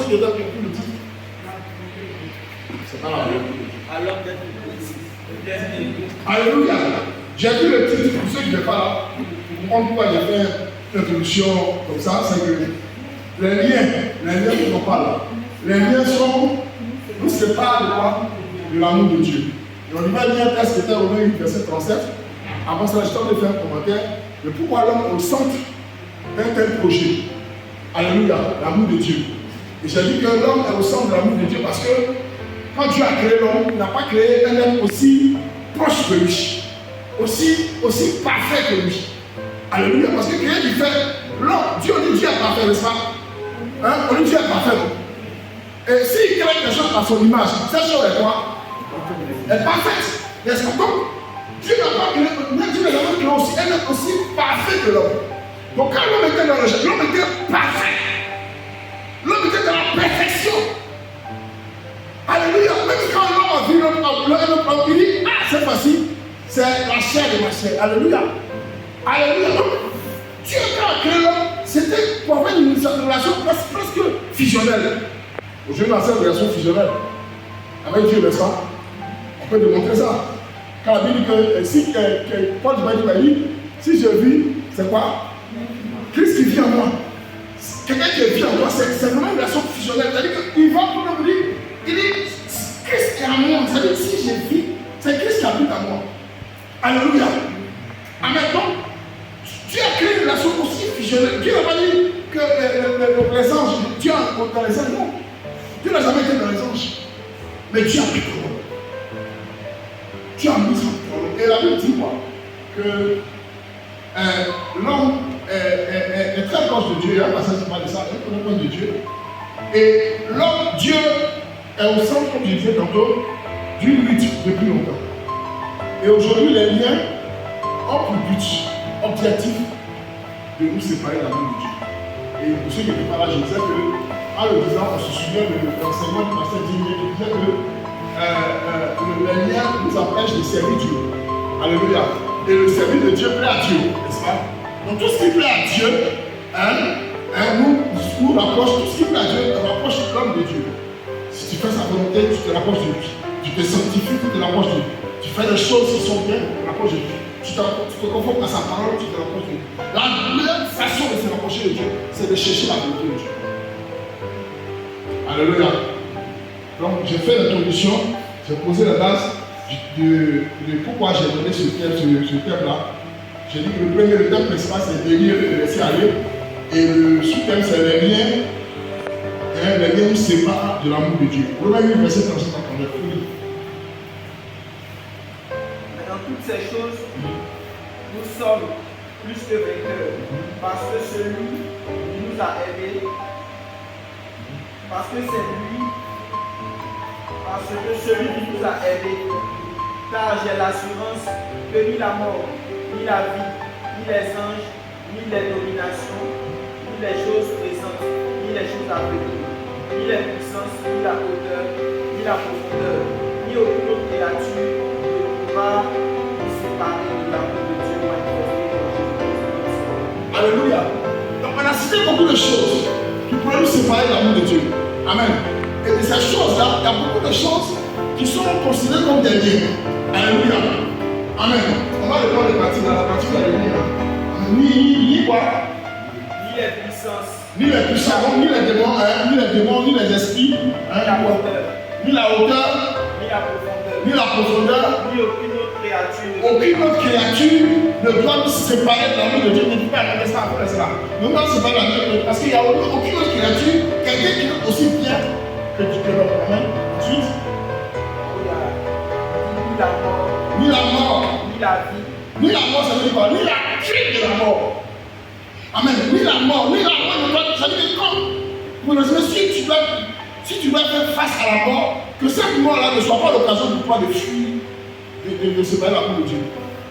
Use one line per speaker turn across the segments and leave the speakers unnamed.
qui était compris le titre. C'est pas la même. Alléluia. J'ai vu le titre, pour ceux qui ne sont pas là, pour comprendre pourquoi j'ai fait une introduction comme ça, c'est que les liens ne sont pas là. Les liens nous séparent de quoi? De l'amour de Dieu. Et on y va lire un texte qui était au Romains 8, verset 37. Avant cela, je t'en ai fait un commentaire de pourquoi l'homme est au centre d'un tel projet. Alléluia, l'amour de Dieu. Et j'ai dit que l'homme est au centre de l'amour de Dieu parce que quand Dieu a créé l'homme, il n'a pas créé un être aussi proche que lui, aussi parfait que lui. Alléluia, parce que quelqu'un qui fait l'homme, Dieu dit Dieu est parfait, n'est-ce pas? Hein? On dit Dieu est parfait. Et s'il crée quelque chose à son image, cette chose est quoi? Elle est parfaite. N'est-ce pas? Donc, Dieu n'a pas créé, mais Dieu n'a pas créé aussi, elle est aussi parfait que l'homme. Donc quand l'homme était dans le jeu, l'homme était parfait. L'homme était dans la perfection. Alléluia. Même quand l'homme a vu l'homme, il dit, ah, cette fois-ci, c'est la chair de ma chair. Alléluia. Alléluia. Donc, Dieu, quand il a créé l'homme, c'était pour avoir une relation presque fusionnelle. Aujourd'hui, on a cette relation fusionnelle avec Dieu, n'est-ce pas? On peut démontrer ça. Quand la Bible dit que si Paul va dire, si je vis, c'est quoi? Christ qui vit en moi. Quelqu'un qui vit en moi, c'est vraiment une relation fusionnelle. C'est-à-dire qu'il va pour nous dire, il dit, Christ est en moi. C'est-à-dire si je vis, c'est Christ qui habite en moi. Alléluia. Amen. Donc, Dieu a créé une relation aussi fusionnelle. Dieu n'a pas dit que les anges, Dieu a dans les anges, non. Dieu n'a jamais été dans les anges. Mais Dieu a pris pour nous. Dieu a mis son pour. Et la Bible dit quoi? Que l'homme est très proche de Dieu. Il y a un passage qui parle de ça, il est proche de Dieu. Et l'homme, Dieu, est au centre, comme je disais tantôt, d'une lutte depuis longtemps. Et aujourd'hui, les liens ont pour but objectif de nous séparer de l'amour de Dieu. Et pour ceux qui n'étaient pas là, je disais que, en le disant, on se souvient de l'enseignement du pasteur Digne qui disait que les liens nous empêchent de servir Dieu. Alléluia. Et le service de Dieu plaît à Dieu, n'est-ce pas? Donc tout ce qui plaît à Dieu, nous rapproche, tout ce qui plaît à Dieu rapproche l'homme de Dieu. Si tu fais sa volonté, tu te rapproches de lui. Tu te sanctifies, tu te rapproches de lui. Tu fais des choses qui sont bien, tu te rapproches de lui. Tu te conformes à sa parole, tu te rapproches de lui. La meilleure façon de se rapprocher de Dieu, c'est de chercher la volonté de Dieu. Alléluia. Donc j'ai fait l'introduction, j'ai posé la base de pourquoi j'ai donné ce thème-là. J'ai dit que le thème principal c'est de lire et de laisser aller. Et le sous-thème c'est les liens. Les liens nous séparent de l'amour de Dieu. Romains 8, verset 37 à 39.
Dans toutes ces choses, nous sommes plus que vainqueurs. Parce que celui qui nous a aimés, parce que celui qui nous a aimés, car j'ai l'assurance que ni la mort, ni la vie, ni les anges, ni les dominations, ni les choses présentes, ni les choses à venir, ni les puissances, ni la hauteur, ni la profondeur, ni aucune autre créature ne pourra nous séparer de l'amour de Dieu manifesté en Jésus-Christ.
Alléluia. Donc on a cité beaucoup de choses qui pourraient nous séparer de l'amour de Dieu. Amen. Et de ces choses-là, il y a beaucoup de choses qui sont considérées comme des liens. Alléluia. Amen. On va le prendre les parties dans la partie de la lumière. Ni quoi?
Ni les puissances.
Ni les puissances, ni les démons, ni les esprits. Ni la hauteur. Ni la profondeur.
Ni aucune autre créature.
Aucune autre créature ne doit nous séparer de l'amour de Dieu. Ne peut pas regarder ça après cela. Nous devons se séparer de l'amour de Dieu. Parce qu'il n'y a aucune autre créature, quelqu'un qui est aussi bien que l'homme. Amen. Ensuite. Ni la mort.
Ni la vie.
Ni la mort, ça veut dire quoi? Ni la crise de la mort. Amen. Ni la mort. Ni la mort, ça veut dire comme. Si tu dois faire face à la mort, que cette mort-là ne soit pas l'occasion pour toi de fuir, de séparer l'amour de Dieu.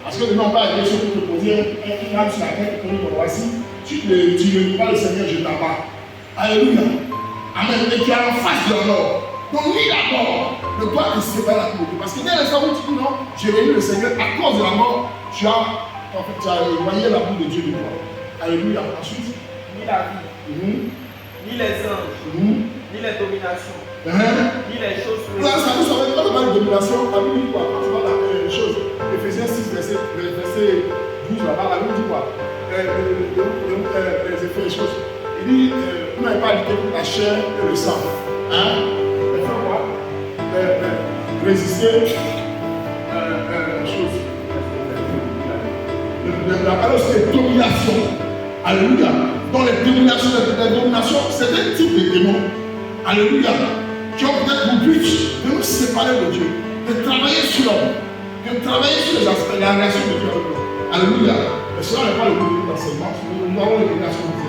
Parce que demain, on va aller sur te poser un âme sur la tête, comme on voit ici. Tu ne dis pas le Seigneur, je t'abats. Alléluia. Amen. Et tu es en face de la mort. Donc, ni la mort ne doit te séparer l'amour de Dieu. Parce que dès l'instant où tu dis non, j'ai réuni le Seigneur, à cause de la mort, tu as éloigné l'amour de Dieu de toi. Alléluia. Ensuite,
ni la vie, ni les anges, ni ni les dominations, ni les choses
Là, ça vous savez, quand on parle de domination, la Bible dit quoi? Quand tu vois la chose, Ephésiens 6, verset 12, là-bas, la Bible dit quoi? Les effets des choses. Il dit, vous n'avez pas lutté pour la chair et le sang. Hein? Mais faites quoi? Résister chose. La parole, c'est domination. Alléluia. Dans les dominations, c'est un type de démon. Alléluia. Qui ont peut-être pour but de nous séparer de Dieu, de travailler sur l'homme, de travailler sur les aspects, la relation de Dieu avec l'homme. Alléluia. Mais cela n'est pas le but d'enseignement, nous avons les dominations de Dieu.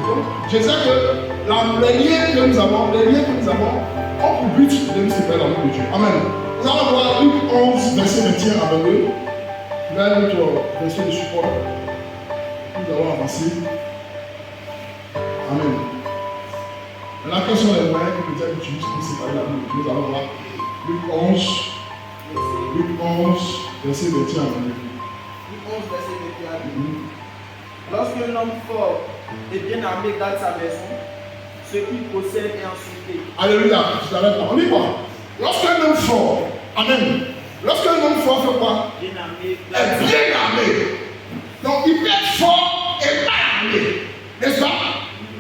Je disais que les liens que nous avons ont pour but de nous séparer de Dieu. Amen. Nous allons voir Luc 11, verset 21 à 22. Là, notre verset de support. Nous allons avancer. Amen. Maintenant, quels sont les moyens que Dieu utilise pour séparer la vie de Dieu? Nous allons voir Luc 11, verset 21 à 22.
Luc 11, verset 21 à 22. Lorsqu'un homme fort et bien armé garde sa maison, ce qu'il possède est insulté.
Alléluia. Je t'arrête là. On y va. Lorsqu'un homme fort, amen. Lorsqu'un homme fort fait quoi?
Bien armé.
Est bien armé. Donc il peut être fort et mal armé. N'est-ce pas?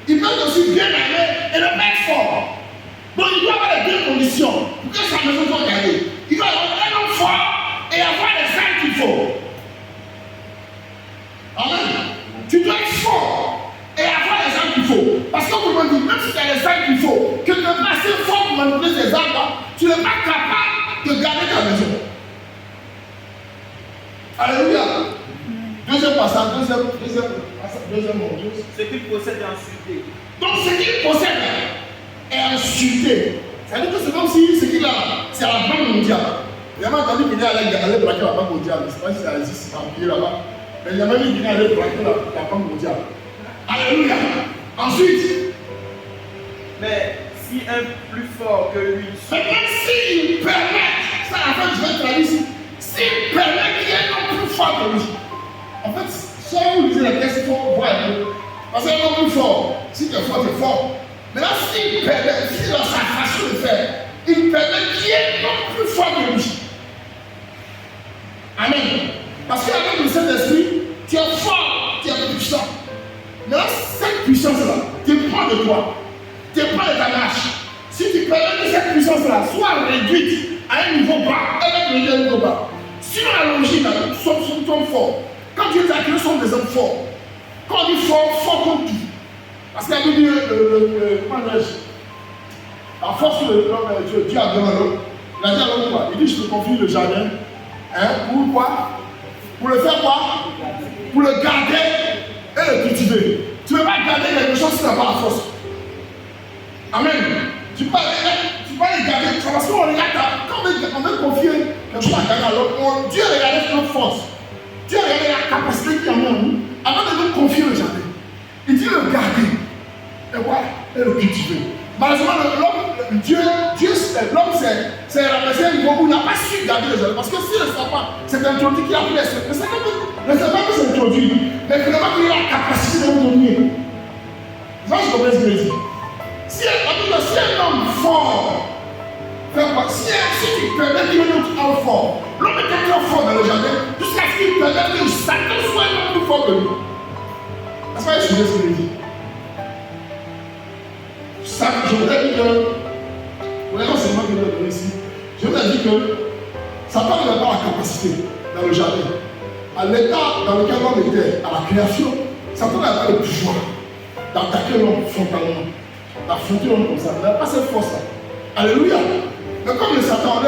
Il peut être aussi bien armé et ne pas être fort. Donc il doit avoir les deux conditions pour que sa maison soit gardée. Il doit avoir un homme fort et avoir les armes qu'il faut. Amen. Tu dois être fort et avoir les armes qu'il faut. Parce que vous me dites, même si tu as les armes qu'il faut, que tu n'es pas assez fort pour manipuler ces armes, tu n'es pas capable de garder ta maison. Alléluia. Deuxième passage, deuxième mot.
Ce qu'il possède est insulté.
Donc ce qu'il possède est insulté. C'est-à-dire que c'est comme si ce qu'il a, c'est la Banque mondiale. Il y a même entendu qu'il est allé braquer la Banque mondiale. Je ne sais pas si ça existe, c'est empilé là-bas. Mais il y a même qu'il est allé braquer la Banque mondiale. Alléluia. Ensuite.
Mais si un plus fort que lui.
Mais même s'il permet, ça en fait je vais traduire ici. S'il permet qu'il y ait un plus fort que lui. En fait, si vous lisez la texte, il faut voir un peu. Parce qu'il y a un plus fort. Si tu es fort, tu es fort. Mais là, s'il permet, si dans sa façon de faire, il permet qu'il y ait un plus fort que lui. Amen. Parce qu'avec le Saint-Esprit, tu es fort, tu es puissant. Mais là, cette puissance-là dépend de toi, dépend de ta marche. Si tu permets que cette puissance-là soit réduite à un niveau bas, elle va réduire à un niveau bas. Sinon, à l'origine, nous sommes forts. Quand Dieu t'a créé, nous sommes des hommes forts. Quand on dit fort, fort comme tout. Parce qu'il y a comment dirais-je, la force de l'homme, Dieu a donné à l'homme. Il a dit à l'homme quoi? Il dit, je te confie le jardin. Hein? Pour quoi? Pour le faire quoi? Pour le garder et le cultiver. Tu ne peux pas garder quelque chose si tu n'as pas la force. Amen. Tu peux pas les garder. C'est parce qu'on regarde, quand on veut confier quelque chose à quelqu'un à l'autre, Dieu regarde notre force. Dieu regarde la capacité qu'il y a en nous avant de nous confier le jardin. Il dit le garder. Et quoi? Et le cultiver. Malheureusement, l'homme, c'est la personne où il n'a pas su garder le jardin. Parce que si le sapin s'est introduit, qu'il a pris le sapin peut s'introduire. Mais finalement, il a la capacité de nous dominer. Ça, je comprends ce que je dis. Si un homme fort, fait quoi? Si tu permets qu'il y ait un autre homme fort, l'homme est tellement fort dans le jardin, jusqu'à ce qu'il permette que Satan soit un homme plus fort que lui. Est-ce que je suis ce que je dis? Ça, je voudrais dire que, voyez l'enseignement que je vais donner ici, je voudrais dire que Satan n'a pas la capacité dans le jardin. À l'état dans lequel l'homme était, à la création, Satan n'a pas le pouvoir d'attaquer l'homme frontalement, d'affronter l'homme comme ça. Il n'a pas cette force-là. Alléluia. Mais comme le Satan,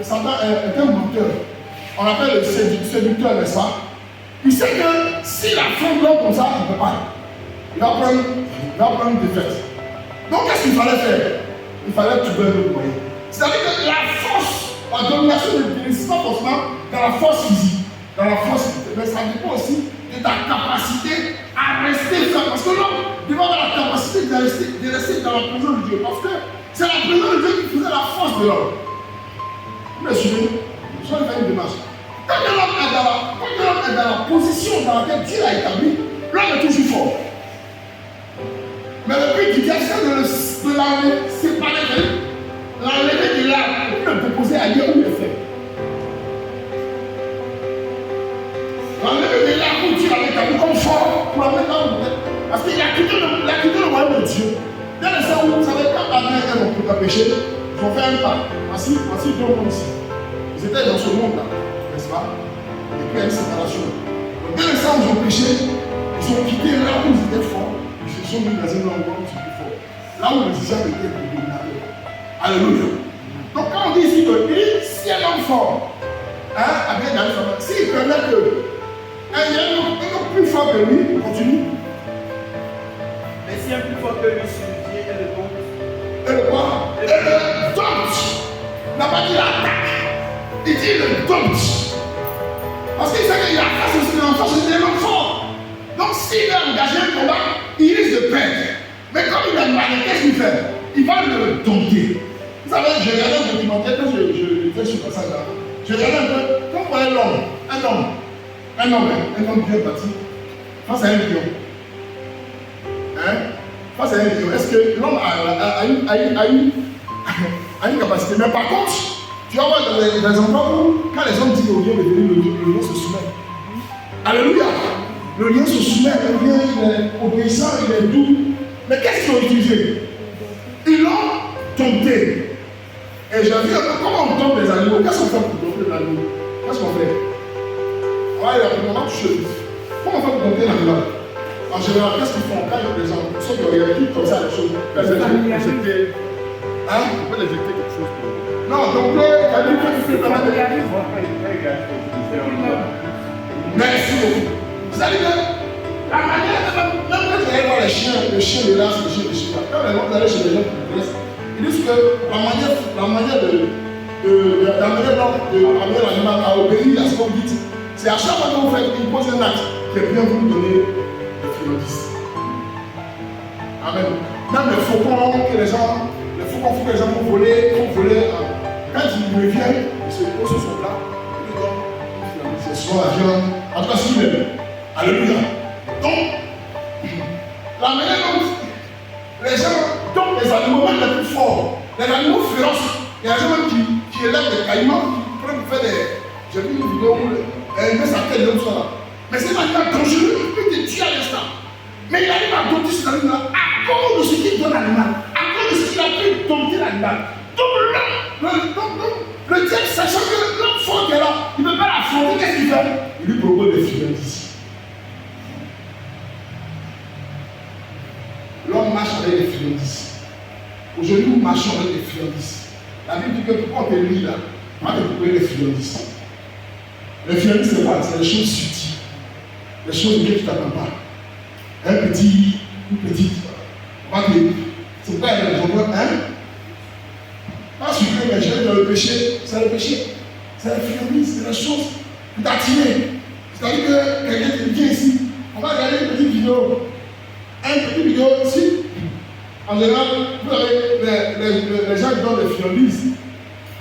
Satan est un menteur, on l'appelle le séducteur, n'est-ce pas? Il sait que s'il affronte l'homme comme ça, il ne peut pas. Il va prendre une défaite. Donc qu'est-ce qu'il fallait faire? Il fallait trouver un autre moyen. C'est-à-dire que la force, la domination ne n'est pas forcément dans la force physique, dans la force, mais ça dépend aussi de ta capacité à rester fort. Parce que l'homme doit avoir la capacité de rester dans la présence de Dieu. Parce que c'est la présence de Dieu qui faisait la force de l'homme. Vous me suivez? Je vais faire une démarche. Quand l'homme est dans la position dans laquelle Dieu l'a établi, l'homme est toujours fort. Mais le but du diable, c'est de l'amener séparé fort pour la mettre là où vous êtes. Parce qu'il a quitté le royaume de Dieu. Dans le sens où vous savez, quand Adam et Ève ont péché, ils ont fait un pas. Voici deux mondes ici. Ils étaient dans ce monde-là, n'est-ce pas? Et puis il y a une séparation. Donc, dans le sens où ils ont péché, ils ont quitté là où ils étaient forts. Ils se sont mis dans un endroit où ils étaient forts. Là où les diables étaient les dominateurs. Alléluia. Donc quand on dit ici que si un homme fort, avec la femme, s'il permet que un homme plus fort que lui, continue.
Mais si un plus fort que lui survient et le dompte.
Et le quoi? Et le dompte. Il n'a pas dit l'attaque. Il dit le dompte. Parce qu'il sait qu'il y a face c'est un homme fort. Donc s'il est engagé un combat, il risque de perdre. Mais comme il a mal, qu'est-ce qu'il fait? Il va le dompter. Vous savez, je regardais un documentaire quand je étais sur le passage là. Je regardais un peu, quand on voyait un homme bien bâti, face à un lion. Face à un lion, est-ce que l'homme a une capacité? Mais par contre, tu vas voir dans les endroits où, quand les hommes disent au lion de venir, le lion se soumet. Alléluia! Le lion se soumet, le lion il est obéissant, il est doux. Mais qu'est-ce qu'ils ont utilisé? Ils l'ont dompté. Et j'ai vu comment on tombe les animaux. Qu'est-ce qu'on fait pour dompter les animaux? Qu'est-ce qu'on fait? On va toucher le vif. Comment on fait pour dompter l'animal? En général, qu'est-ce qu'ils font quand ils ont des gens? Ils sont qui comme ça, les choses.
On peut l'éjecter quelque chose pour.
Non, donc, merci beaucoup. Vous savez que la manière, même quand vous allez voir les chiens de là, c'est les chiens de chien. Quand vous allez chez les gens qui vous laissent, ils disent que la manière d'amener l'animal à obéir à ce qu'on dit, c'est à chaque fois que vous faites, il pose un acte qui est bien vous donner des friandises. Amen. Même les faucons que les gens vont voler, quand ils reviennent, ils se posent sur son plat, ils lui donnent une friandise. C'est souvent la viande, en tout cas ce qu'il aime. Alléluia. Donc, la manière dont les gens tombent les animaux, même les plus forts, les animaux féroces, il y a des gens même qui élèvent des caïmans, qui prennent pour faire des. J'ai vu une vidéo où il met sa tête comme ça là. Mais c'est un animal dangereux, il peut te tuer à l'instant. Mais il arrive à dompter cet animal à cause de ce qu'il donne à l'animal, à cause de ce qu'il a pu dompter l'animal. Donc le diable, sachant que l'homme fort qui est là, il ne peut pas l'affronter, qu'est-ce qu'il fait? Il lui propose des friandises. L'homme marche avec des friandises. Aujourd'hui, nous marchons avec des friandises. La Bible dit que pourquoi on te lit là, on va te proposer des friandises. Les friandises, c'est quoi? C'est les choses subtiles. Les choses auxquelles tu ne t'attends pas. Une petite. On va te dire. C'est pas les gens, pas sucré, mais je vais dans le péché. C'est le péché. C'est la friandise, c'est la chose qui t'attire. C'est-à-dire que quelqu'un te vient ici. On va regarder une petite vidéo. Une petite vidéo ici. En général, vous avez les gens qui donnent des friandises.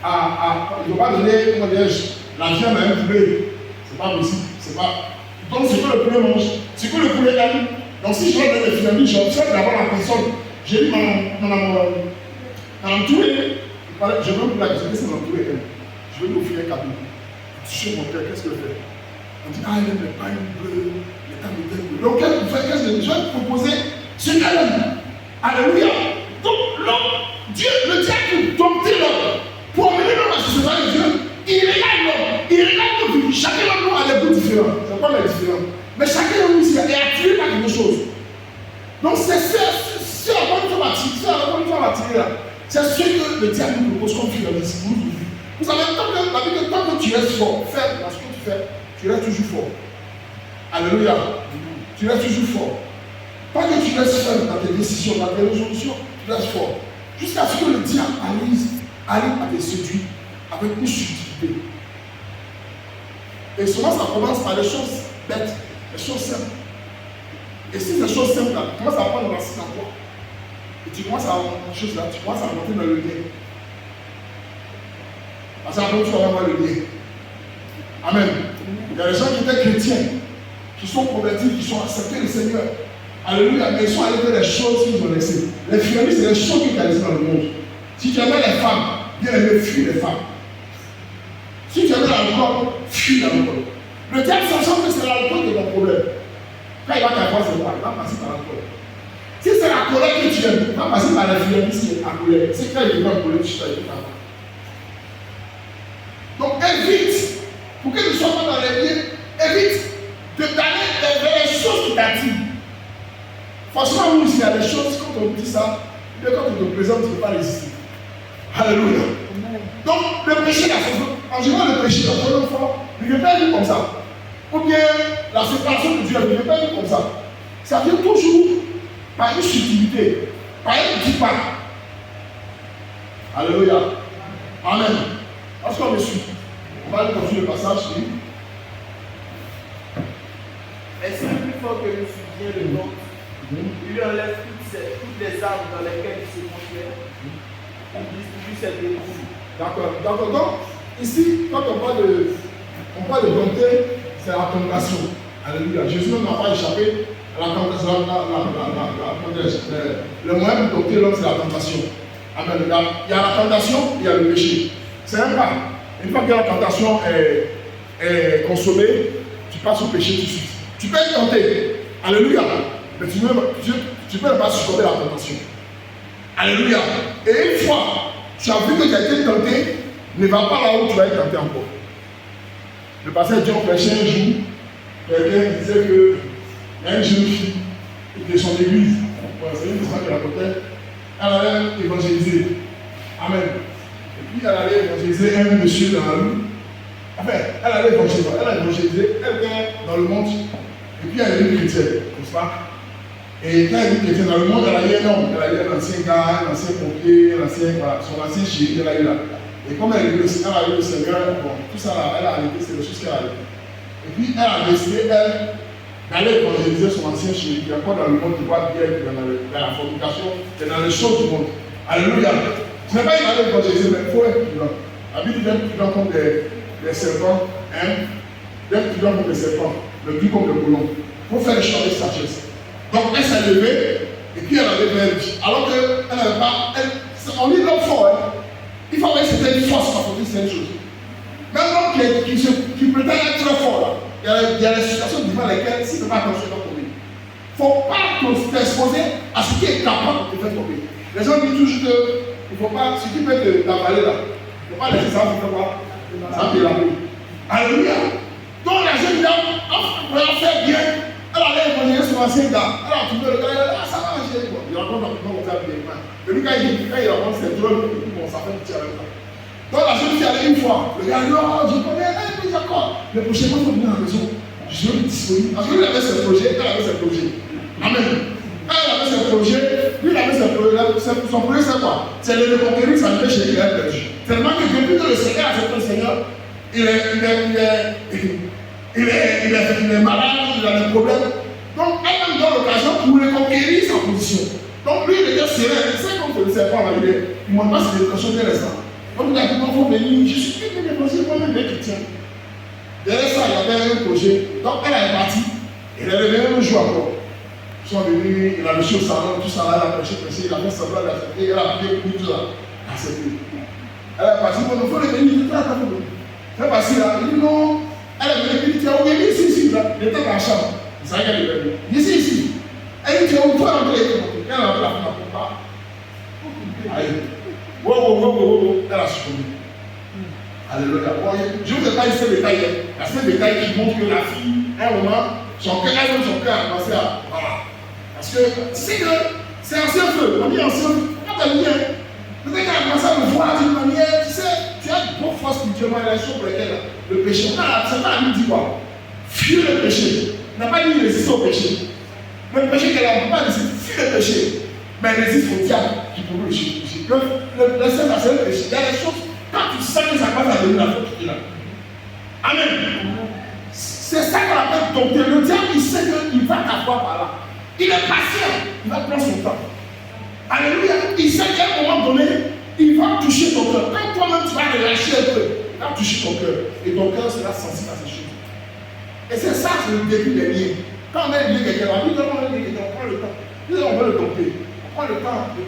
Ils ne vont pas donner, comment dirais-je, la viande à un poulet. C'est pas possible. C'est pas. Donc, c'est que le poulet mange. C'est que le poulet aime. Donc, si je vais donner des friandises, j'observe d'abord la personne. J'ai dit, Madame Touré, je veux vous la question, qu'est-ce que Madame Touré aime? Je veux lui offrir un cadeau. Toucher mon cœur, qu'est-ce qu'elle fait? On dit, elle aime les pains bleus, les pains bleus. Donc, qu'est-ce que je vais proposer? Ce qu'elle aime. Alléluia. Donc, le diable pour dompter l'homme, pour amener l'homme à se séparer de Dieu, il regarde l'homme. Il regarde l'homme. Chacun d'entre nous a des goûts différents. C'est pas les différents. Mais chacun d'entre nous ici est attiré par quelque chose. Donc, c'est si la bonne femme va tirer là, c'est ce que le diable nous propose comme friandise. Vous savez, tant que tu restes fort, faible dans ce que tu fais, tu restes toujours fort. Alléluia. Tu restes toujours fort. Tant que tu restes faible dans tes décisions, dans tes résolutions, tu restes fort. Jusqu'à ce que le diable arrive à te séduire avec une subtilité. Et souvent, ça commence par des choses bêtes, des choses simples. Et si ces choses simples là, tu commences à prendre racine en toi. Et tu commences à avoir des choses là, tu commences à monter dans le lien. Parce qu'après, tu vas avoir le lien. Amen. Il y a des gens qui étaient chrétiens, qui sont convertis, qui sont acceptés le Seigneur. Alléluia. Mais ils sont allés faire des choses qu'ils ont laissées. Les friandises, c'est des choses qu'ils ont laissées dans le monde. Si tu aimais les femmes, bien aimé, fuis les femmes. Si tu aimais l'alcool, fuis l'alcool. Le diable, sachant que c'est l'alcool qui est ton problème. Quand il va t'avoir, c'est quoi? Il va passer par la colère. Si c'est la colère que tu aimes, il va passer par la violence qui est en colère. C'est quand il est en colère, tu sais, il va. Donc évite, pour que tu ne sois pas dans les biens, évite de d'aller vers les choses qui t'attirent. Franchement, nous, il y a des choses, quand on dit ça, quand on te présente, tu ne peux pas résister. Alléluia. Donc, le péché, en général, le péché, la première fois, il ne vient pas comme ça. Ou bien la séparation de Dieu, il ne vient pas comme ça. Ça vient toujours par une subtilité, par un petit pas. Alléluia. Amen. Est-ce qu'on me suit? On va aller continuer le passage.
Est-ce que plus fort que le soutien de l'autre, il lui enlève toutes les armes dans lesquelles il se confiait, il distribue ses défis.
D'accord. Donc, ici, quand on parle de bonté, c'est la tentation. Alléluia. Jésus n'a pas échappé à la tentation. Le moyen de dompter l'homme, c'est la tentation. Amen. Il y a la tentation, il y a le péché. C'est un pas. Une fois que la tentation est consommée, tu passes au péché tout de suite. Tu peux être tenté. Alléluia. Mais tu peux ne pas succomber à la tentation. Alléluia. Et une fois, tu as vu que tu as été tenté, ne va pas là où tu vas être tenté encore. Le pasteur John prêchait un jour, quelqu'un disait qu'il y a une jeune fille de son église, c'est une histoire qui racontait, elle allait évangéliser. Amen. Et puis elle allait évangéliser un monsieur dans la rue. Enfin, elle allait évangéliser, elle était dans le monde, et puis elle est une chrétienne, comme ça. Et quand elle était dans le monde, elle a eu un homme, elle a eu un ancien gars, un ancien pompier, son ancien chéri, elle a eu là. Et comme elle a eu le Seigneur, bon, tout ça, elle a arrêté, c'est les choses qu'elle a arrêtées. Et puis elle a décidé, elle, d'aller évangéliser son ancien chéri, qui est encore dans le monde, qui voit bien, qui est dans la fornication, qui est dans les choses du monde. Alléluia. Ce n'est pas une aller évangéliser, mais il faut être prudent. La Bible dit d'être prudent comme des serpents, hein, d'être prudent comme des serpents, le plus comme le boulon. Il faut faire les choses avec sagesse. Donc elle s'est levée, et puis elle avait perdu. Alors qu'elle n'avait pas, on dit l'homme fort, hein. Il faut voir que c'était une force pour faire cette chose. Même l'homme qui prétend être très fort, là, il y a des situations devant lesquelles, s'il ne fait pas attention, il va tomber. Il ne faut pas t'exposer à ce qui est capable de te faire tomber. Les gens disent toujours qu'il ne faut pas, ce qui peut t'avaler là, il ne faut pas laisser ça faire quoi? Ça fait la boue. Alléluia. Donc la jeune dame, en faire bien, elle allait évangéliser son ancien gars. Elle a trouvé le gars, elle a dit, ah ça va, j'ai dit, bon, il raconte rapidement comme ça, bien. Et lui, quand il raconte, c'est drôle, bon, ça fait un petit avec ça. Donc la jeune fille allait une fois, le gars dit, oh, je connais, elle dit, d'accord. Mais prochainement, il faut venir à la maison. Je suis disponible. Parce que lui, il avait ses projets, elle avait ses projets. Amen. Elle avait ses projets, lui, il avait ses projets. Son projet, c'est quoi? C'est de le conquérir, ça ne fait chez lui, il a perdu. Tellement que depuis que le Seigneur a fait le Seigneur, il est malade, il a des problèmes. Donc, elle-même donne l'occasion pour le conquérir sa position. Donc, lui, il était serein. Il sait qu'on ne connaissait pas la idée. Il ne montre pas ses précautions dès l'instant. Donc, il a dit, non, il faut venir. Je suis plus déposé moi-même des chrétiens. Derrière ça, il y avait un projet. Donc, elle est partie. Il est revenu un jour encore. Ils sont venus, il a reçu au salon, tout ça là, il a prêché, il a fait semblant d'accepter, il a prié pour tout là. Accepté. Elle est partie, bon, il faut le venir, il est là, elle est partie là. Il dit non. Elle est venue, il dit, tiens, où est-ce ici, là? Il était dans la chambre. Il savait qu'elle est venue. Ici. Elle dit, tiens, où toi, elle est venue. Elle a pris la femme pour pas. Allez. Wow. Elle a succombé. Alléluia. Je ne vous ai pas dit ce détail. Il y a ce détail qui montre que la fille, à un moment, son cœur a commencé à. Voilà. Parce que tu sais que c'est ancien feu. On dit ancien feu. Quand tu as bien, peut-être qu'elle a commencé à le voir d'une manière, tu sais, tu as une bonne force spirituellement, la chose pour laquelle le péché. C'est pas la Bible dit quoi? Fuis le péché. Il n'a pas dit résister au péché. Mais le péché qu'elle a, on ne peut pas résister, fuis le péché. Mais elle résiste au diable qui peut le péché. Le Seigneur, c'est le péché. Il y a des choses, quand tu sens que ça passe à devenir la faute, tu es là. Amen. C'est ça qu'on appelle dompter. Le diable, il sait qu'il va t'avoir par là. Il est patient, il va prendre son temps. Alléluia. Il sait qu'à un moment donné, il va toucher ton cœur. Quand toi-même tu vas relâcher un peu, il va toucher ton cœur. Et ton cœur sera sensible à ces choses. Et c'est ça, c'est le début des liens. Quand on a lié quelqu'un, on prend le temps. On va le dompter. On prend le temps de.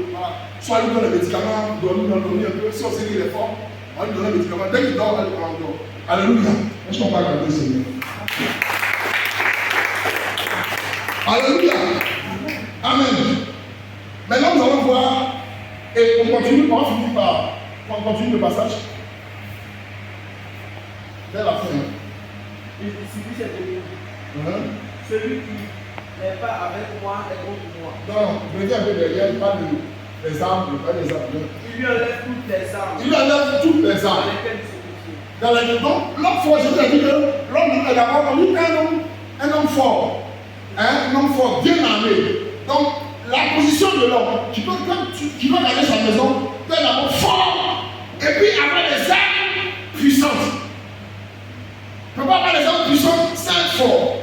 Soit lui donne les médicaments, donne un peu. Si on sait qu'il est fort, on lui donne les médicaments. Dès qu'il dort, on va le prendre. Alléluia. Est-ce qu'on va regarder le Seigneur? Alléluia. Amen. Maintenant, nous allons voir, et on continue, on continue le passage. Dès la fin.
Il suffit cette ligne. Celui qui n'est pas avec moi est contre moi.
Non, je veux dire un peu derrière, il parle des armes, pas des armes.
Il lui enlève toutes les armes.
Il lui enlève toutes les armes. Dans lesquelles donc, l'homme fort, je vous ai dit que l'homme est d'abord un homme fort. Un homme fort, bien armé. Donc, la position de l'homme, tu peux garder sa maison, tu es d'abord fort, et puis avoir des armes puissantes. Tu ne peux pas avoir des armes puissantes sans être fort.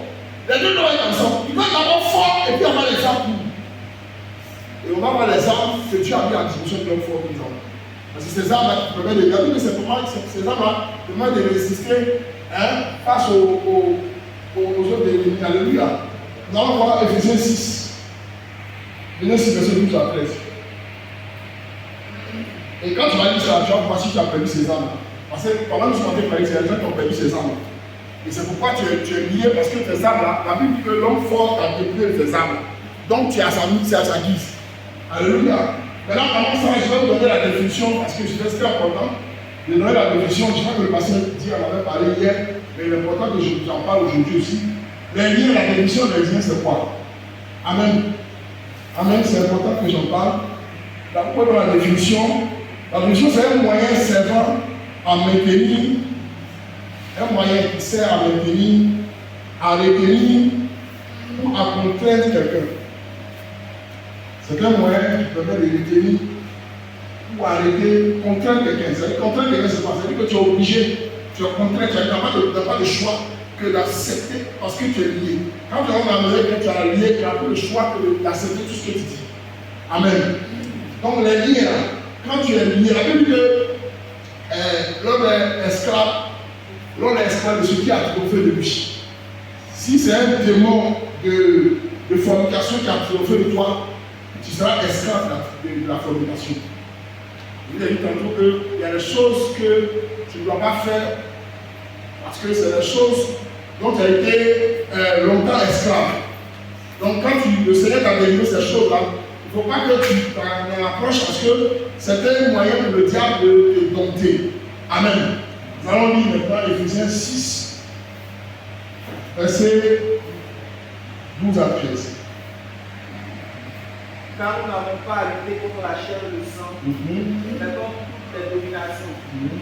Les deux doivent être ensemble. Tu dois être d'abord fort, et puis avoir des armes. Et on va avoir les armes que Dieu a mis en disposition de l'homme fort, par exemple. Parce que ces armes-là qui permettent de garder, mais c'est pour moi que ces armes-là permettent de résister face aux autres ennemis. Alléluia. Nous allons voir Ephésiens 6. Venez sur verset 12 à 13. Et quand tu vas lire ça, tu vas voir si tu as perdu ces armes. Parce que pendant que nous sommes en train de parler, c'est les gens qui ont perdu ces armes. Et c'est pourquoi tu es lié, parce que tes armes là, la Bible dit que l'homme fort a déployé tes armes. Donc tu es à sa guise. Alléluia. Maintenant, avant ça, je vais vous donner la définition, parce que c'est très important de donner la définition. Je crois que le pasteur dit, on avait parlé hier, mais l'important que je vous en parle aujourd'hui aussi. Les liens, la définition des liens, c'est quoi? Amen. Amen, c'est important que j'en parle. D'abord, dans la définition, c'est un moyen servant à maintenir, un moyen qui sert à maintenir, à retenir ou à contraindre quelqu'un. C'est un moyen qui permet de retenir ou arrêter, contraindre quelqu'un. C'est-à-dire contraindre quelqu'un, c'est quoi? C'est-à-dire que tu es obligé, tu es contraint, tu n'as pas de choix que d'accepter parce que tu es lié. Quand tu rentres dans la maison et que tu es lié, tu n'as pas le choix que d'accepter tout ce que tu dis. Amen. Donc les liens là, quand tu es lié, la Bible dit que l'homme est esclave de ce qui a triomphé de lui. Si c'est un démon de fornication qui a triomphé de toi, tu seras esclave de la fornication. Je vous ai dit tantôt qu'il y a des choses que tu ne dois pas faire parce que c'est des choses dont tu as été longtemps esclave. Donc quand le Seigneur t'a délivré ces choses-là, il ne faut pas que tu t'en approches parce que c'est un moyen pour le diable de te dompter. Amen. Nous allons lire maintenant Ephésiens 6, versets 12 à 13.
Car nous n'avons pas à lutter contre la chair et le sang, mais contre toutes les dominations,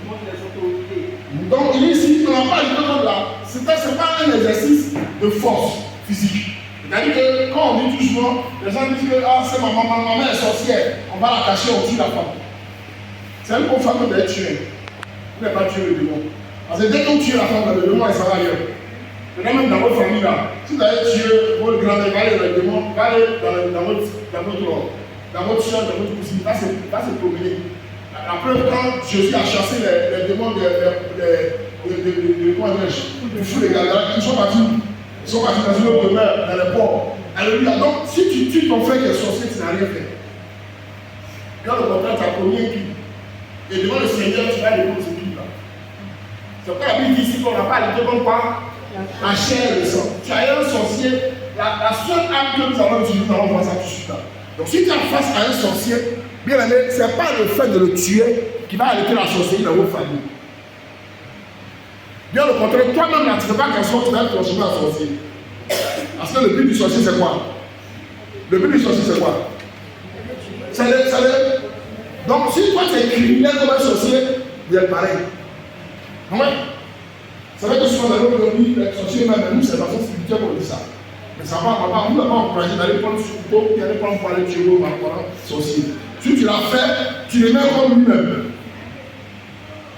contre les autorités. Donc,
il est ici, on n'a pas à lutter contre la. Ce n'est pas un exercice de force physique. C'est-à-dire que quand on dit tout souvent, les gens disent que c'est ma maman est sorcière, on va la cacher, on tue la femme. C'est une bonne femme d'être tuée. Vous n'avez pas tué le démon. Parce que dès qu'on tue la femme, le démon, il s'en va ailleurs. Maintenant, même dans votre famille, là, si vous avez tué votre grand-mère, va aller le démon, va aller dans votre soeur, dans votre cousine, va se promener. La preuve, quand Jésus a chassé les démons du fou des Galiléens, ils sont partis dans une autre demeure, dans les ports. Alléluia. Donc, si tu tues ton frère qui est sorcier, tu n'as rien fait. Quand le contraire, tu as commis un crime. Et devant le Seigneur, tu vas répondre ce crime-là. C'est pourquoi la Bible dit ici qu'on n'a pas à lutter contre quoi? La chair et le sang. Tu as un sorcier, la seule arme que nous allons utiliser, nous allons voir ça tout de suite là. Donc si tu es face à un sorcier, bien aimé, ce n'est pas le fait de le tuer qui va arrêter la sorcellerie dans votre famille. Bien au contraire, toi-même là, tu ne veux pas qu'un sorcier va te transformer en sorcier. Parce que le but du sorcier c'est quoi? Le but du sorcier c'est quoi? Donc si toi tu es criminel comme un sorcier, vous êtes pareil. Ouais. C'est vrai que souvent dans notre vie, les sorciers même nous, c'est la façon spirituelle qu'on dit ça. Mais ça va, papa, vous n'avez pas encouragé d'aller prendre ce couteau, puis d'aller prendre pour aller tuer l'homme en parlant sorcier. Si tu l'as fait, tu le mets comme lui-même.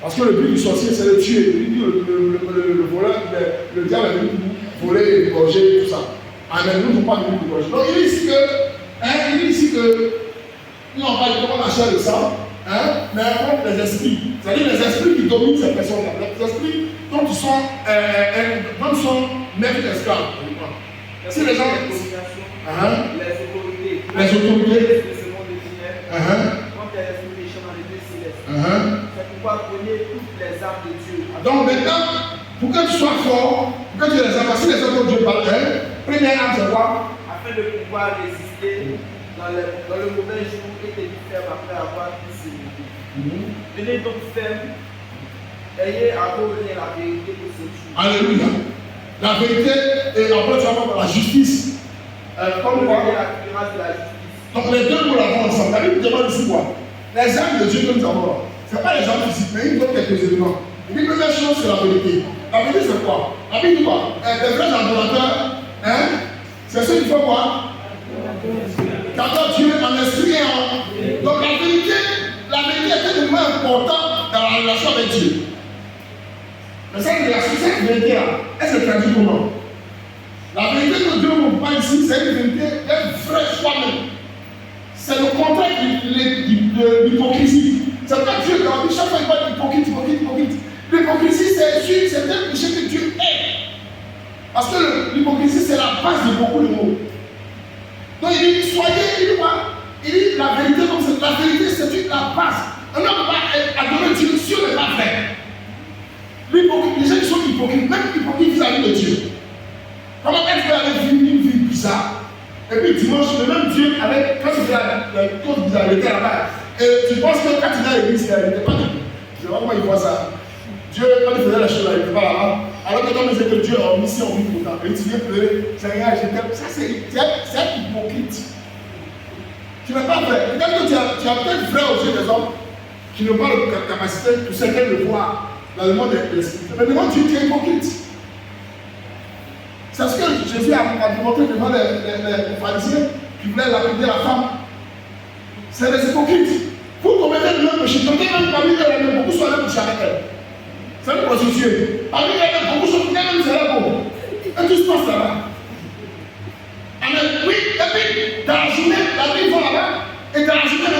Parce que le but du sorcier, c'est de tuer. Le voleur, le diable est venu pour voler, égorger, tout ça. Amen, nous ne sommes pas venus pour égorger. Donc il est ici que nous on parle de comment la chair de sang, mais contre les esprits. C'est-à-dire les esprits qui dominent ces personnes-là. Les esprits dont ils sont maîtres d'esclaves. Si les gens. Les autorités.
Quand il y a l'esprit méchant dans les lieux célestes. C'est pourquoi prenez toutes les armes de Dieu.
Donc maintenant, pour que tu sois fort, pour que tu aies les armes, si les armes dont Dieu parle, première arme c'est quoi?
afin de pouvoir résister dans le mauvais jour et tenir ferme après avoir pu se lever. Tenez donc ferme, ayez à vos mains la vérité de ce jour.
Alléluia. La vérité, et après tu vas voir la justice. Comme
Vous
quoi,
voyez la grâce de la justice.
donc les deux nous l'avons ensemble. La Bible demande ici quoi? Les âmes de Dieu que nous avons là. Ce n'est pas les âmes physiques, mais il donne quelques éléments. Il dit première chose, c'est la vérité. La vérité, c'est quoi? La Bible dit quoi? Les vrais adorateurs, hein? C'est ceux qui font quoi? Qu'adorent Dieu en esprit et en. Donc la vérité est tellement importante dans la relation avec Dieu. Mais cette vérité-là, elle se traduit comment? La vérité que Dieu nous parle ici, c'est une vérité d'être vrai soi-même. C'est le contraire de l'hypocrisie. C'est pas Dieu qui a dit chaque fois qu'il parle d'hypocrite. L'hypocrisie, c'est un péché que Dieu hait. Parce que l'hypocrisie, c'est la base de beaucoup de mots. Donc il dit, il dit quoi? Il dit la vérité comme c'est. La vérité, c'est la base. On ne peut pas adorer Dieu si on n'est pas vrai. Les gens qui sont hypocrites, même hypocrites vis-à-vis de Dieu. Comment est-ce que tu peux aller vivre une vie bizarre? Et puis dimanche, le même Dieu, quand tu fais la cause bizarre, il était là-bas. Et tu penses que quand il est à l'église, il n'était pas là. Je ne sais pas comment il voit ça. Dieu, quand il faisait la chose là, il n'était pas là-bas. Alors que toi, disais que Dieu a mis en vie pour toi. Et tu viens pleurer, Seigneur, je t'aime. Ça, c'est hypocrite. Tu n'es pas vrai. Peut-être que tu as peut-être vrai aux yeux des hommes qui n'ont pas la capacité de certains de voir dans le monde de l'esprit. Mais devant Dieu, tu es hypocrite. C'est ce que Jésus a démontré devant les pharisiens qui voulaient lapider la femme. C'est des hypocrites. Vous commettez le même péché. Quand même parmi eux, beaucoup sont allés coucher avec elle. C'est une prostituée. Parmi eux, beaucoup sont même célèbres. Et tout se passe là-bas. Oui, et puis, dans la journée, la vie va là-bas. Et dans la journée,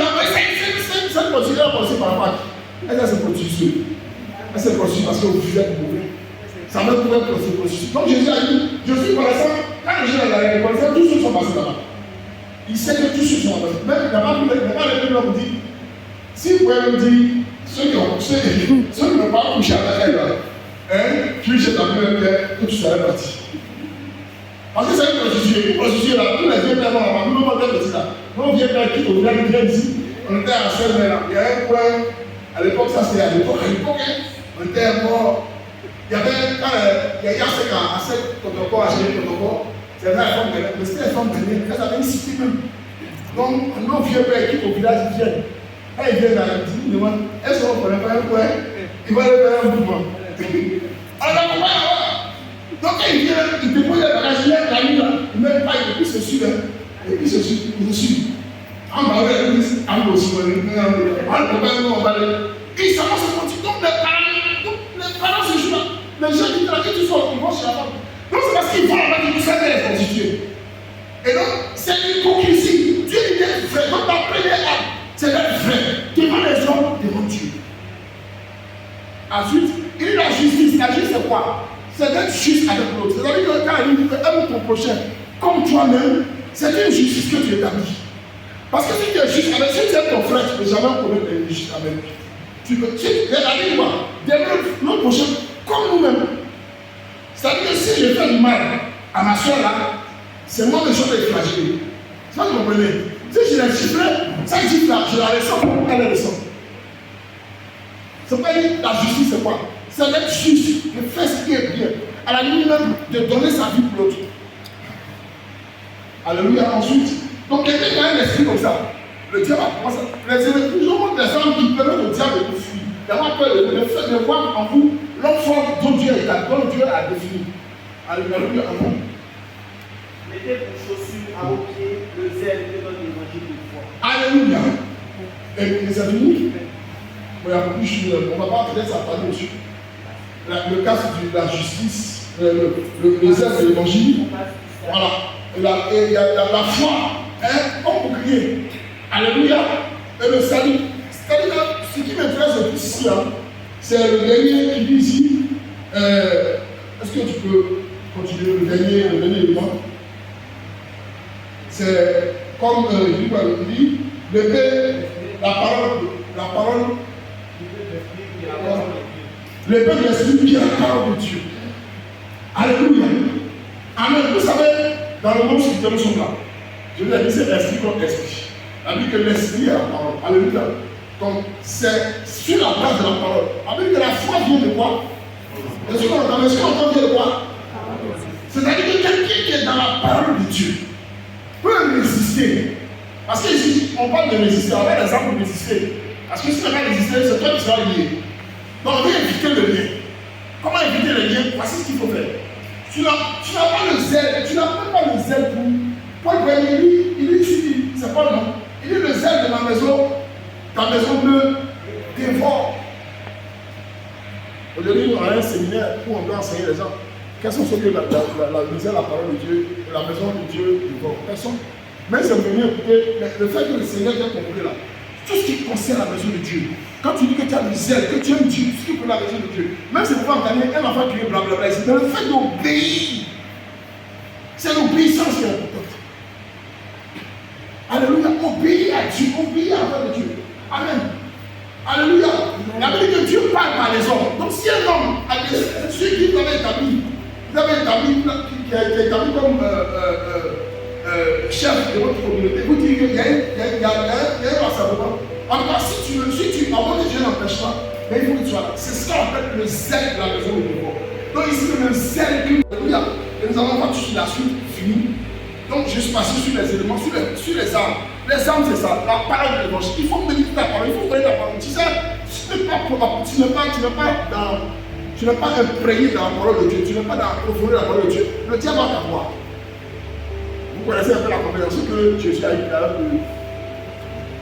c'est une prostituée par rapport à qui? Elle s'est prostituée. Elle s'est prostituée parce que vous êtes mauvais. Ça va pouvoir être prostituée. Donc Jésus a dit, je suis connaissant, quand les gens sont connaissants, tous ceux sont passés là-bas. Il sait que tous ceux sont passés. Même il n'a pas les Bibles dit, si vous pouvez me dire, ceux qui n'ont pas couché avec elle, qui chez ta mère, que tu serais parti. Parce que c'est une prostituée là, tous les vieux pères vont là-bas, nous ne pouvons pas dire ça. Nous on vient faire qui au village, on vient ici, on était à Seine-Là. Il y a un coin, à l'époque, ça c'était à l'époque, on était mort. Il y avait, il y a ce qu'à cette protocole, à gérer le protocole, c'est vrai, mais c'était les femmes dernières, elles avaient une cité même. Donc, nos vieux pères qui au village viennent. Quand ils viennent dans la petite, ils demandent, est-ce qu'on ne connaît pas un coin? Ils vont aller faire un mouvement. Alors, on va là-bas. Donc, quand ils viennent, ils déposent les bagages, la nuit là, ils ne mettent pas, et puis se suivent. Et puis se suivent. En bas, ils disent, en bas aussi, on va aller. Et ça va se continuer. Donc, les parents se jouent là. Les gens qui travaillent, ils vont chez la femme. Donc, c'est parce qu'ils vont là-bas qu'ils savent les prostituées. Et donc, c'est l'hypocrisie. Dieu est vrai. Donc, la première arme, c'est d'être vrai. Devant les hommes, devant Dieu. Ensuite, il y a la justice. La justice, c'est quoi? C'est d'être juste avec l'autre. C'est-à-dire que quand il dit aime ton prochain comme toi-même, c'est une justice que tu établis. Parce que si tu es juste avec, si tu aimes ton frère, tu ne peux jamais commettre l'injustice avec lui. Tu peux, la Bible quoi? D'aimer notre prochain comme nous-mêmes. C'est-à-dire que si je fais du mal à ma soeur là, c'est moi que je vais flageller. C'est pas que vous comprenez. Si je la gifle, ça gifle là, je la ressens, elle la ressent. C'est pas la justice, c'est quoi? C'est d'être juste, de faire ce qui est bien. À la limite même, de donner sa vie pour l'autre. Alléluia. Ensuite, donc quelqu'un qui a un esprit comme ça, le diable a commencé à toujours des hommes qui permettent au diable de vous fuir. D'avoir peur de voir en vous l'enfant dont Dieu a défini. Alléluia.
Mettez vos chaussures à vos pieds, le zèle que donne l'évangile de foi.
Alléluia. Et c'est fini. On ne va pas peut-être s'attarder dessus. Le cas de la justice, le zèle de l'évangile. Voilà. Et il y a la foi, comme bouclier. Alléluia. Et le salut. C'est-à-dire que ce qui m'intéresse le plus ici, c'est le dernier qui dit ici. Est-ce que tu peux continuer le dernier élément? C'est comme il dit, la parole, le peuple de l'esprit qui est la parole de Dieu. Alléluia. Amen. Vous savez, dans le monde spirituel, nous sommes là. Je vous ai dit, c'est esprit contre esprit. La Bible que l'esprit est la parole. Alléluia. Donc, c'est sur la base de la parole. La Bible que la foi vient de quoi? Est-ce qu'on entend vient de quoi? C'est-à-dire que quelqu'un qui est dans la parole de Dieu peut résister. Parce qu'ici, on parle de résister. On va l'exemple de résister. Parce que si tu n'as pas résisté, c'est toi qui seras lié. Donc, on vient éviter le lien. Comment éviter le lien? Voici ce qu'il faut faire. Tu n'as pas le zèle. Tu n'as même pas le zèle pour. Paul, il dit ici, c'est pas le nom. Il dit le zèle de ma maison. Ta maison me dévore. Aujourd'hui, on a un séminaire où on doit enseigner les gens. Quels sont ceux qui lisent la parole de Dieu, la maison de Dieu dévore? Personne. Mais c'est venu écouter le fait que le Seigneur vient compris là. Tout ce qui concerne la maison de Dieu. Quand tu dis que tu as le zèle, que tu aimes Dieu, tout ce qui est pour la maison de Dieu. Même si vous pouvez entendre un enfant qui est blablabla, c'est le fait d'obéir. C'est l'obéissance qui est importante. Alléluia. Obéir à Dieu, obéir à la parole de Dieu. Amen. Alléluia. La Bible dit que Dieu parle par les hommes. Donc si un homme a des ceux qui vous avez établi qui a été établi comme chef de votre communauté, vous dites qu'il y a un rassemblement. En tout cas, si tu avant que Dieu n'empêche pas, mais il faut que tu sois là. C'est ce qu'on appelle le zèle de la maison de Dieu. Donc ici, le même zèle que alléluia. Et nous allons voir tout sur la suite finie. Donc je suis passé sur les éléments, sur les armes. Les armes, c'est ça, la parole de l'évangile. Il faut méditer ta parole, il faut connaître ta parole. Tu sais, tu n'es pas imprégné dans la parole de Dieu, tu n'es pas dans la profondeur de la parole de Dieu. Le diable va t'avoir. Vous connaissez un peu la conversation que Jésus a eu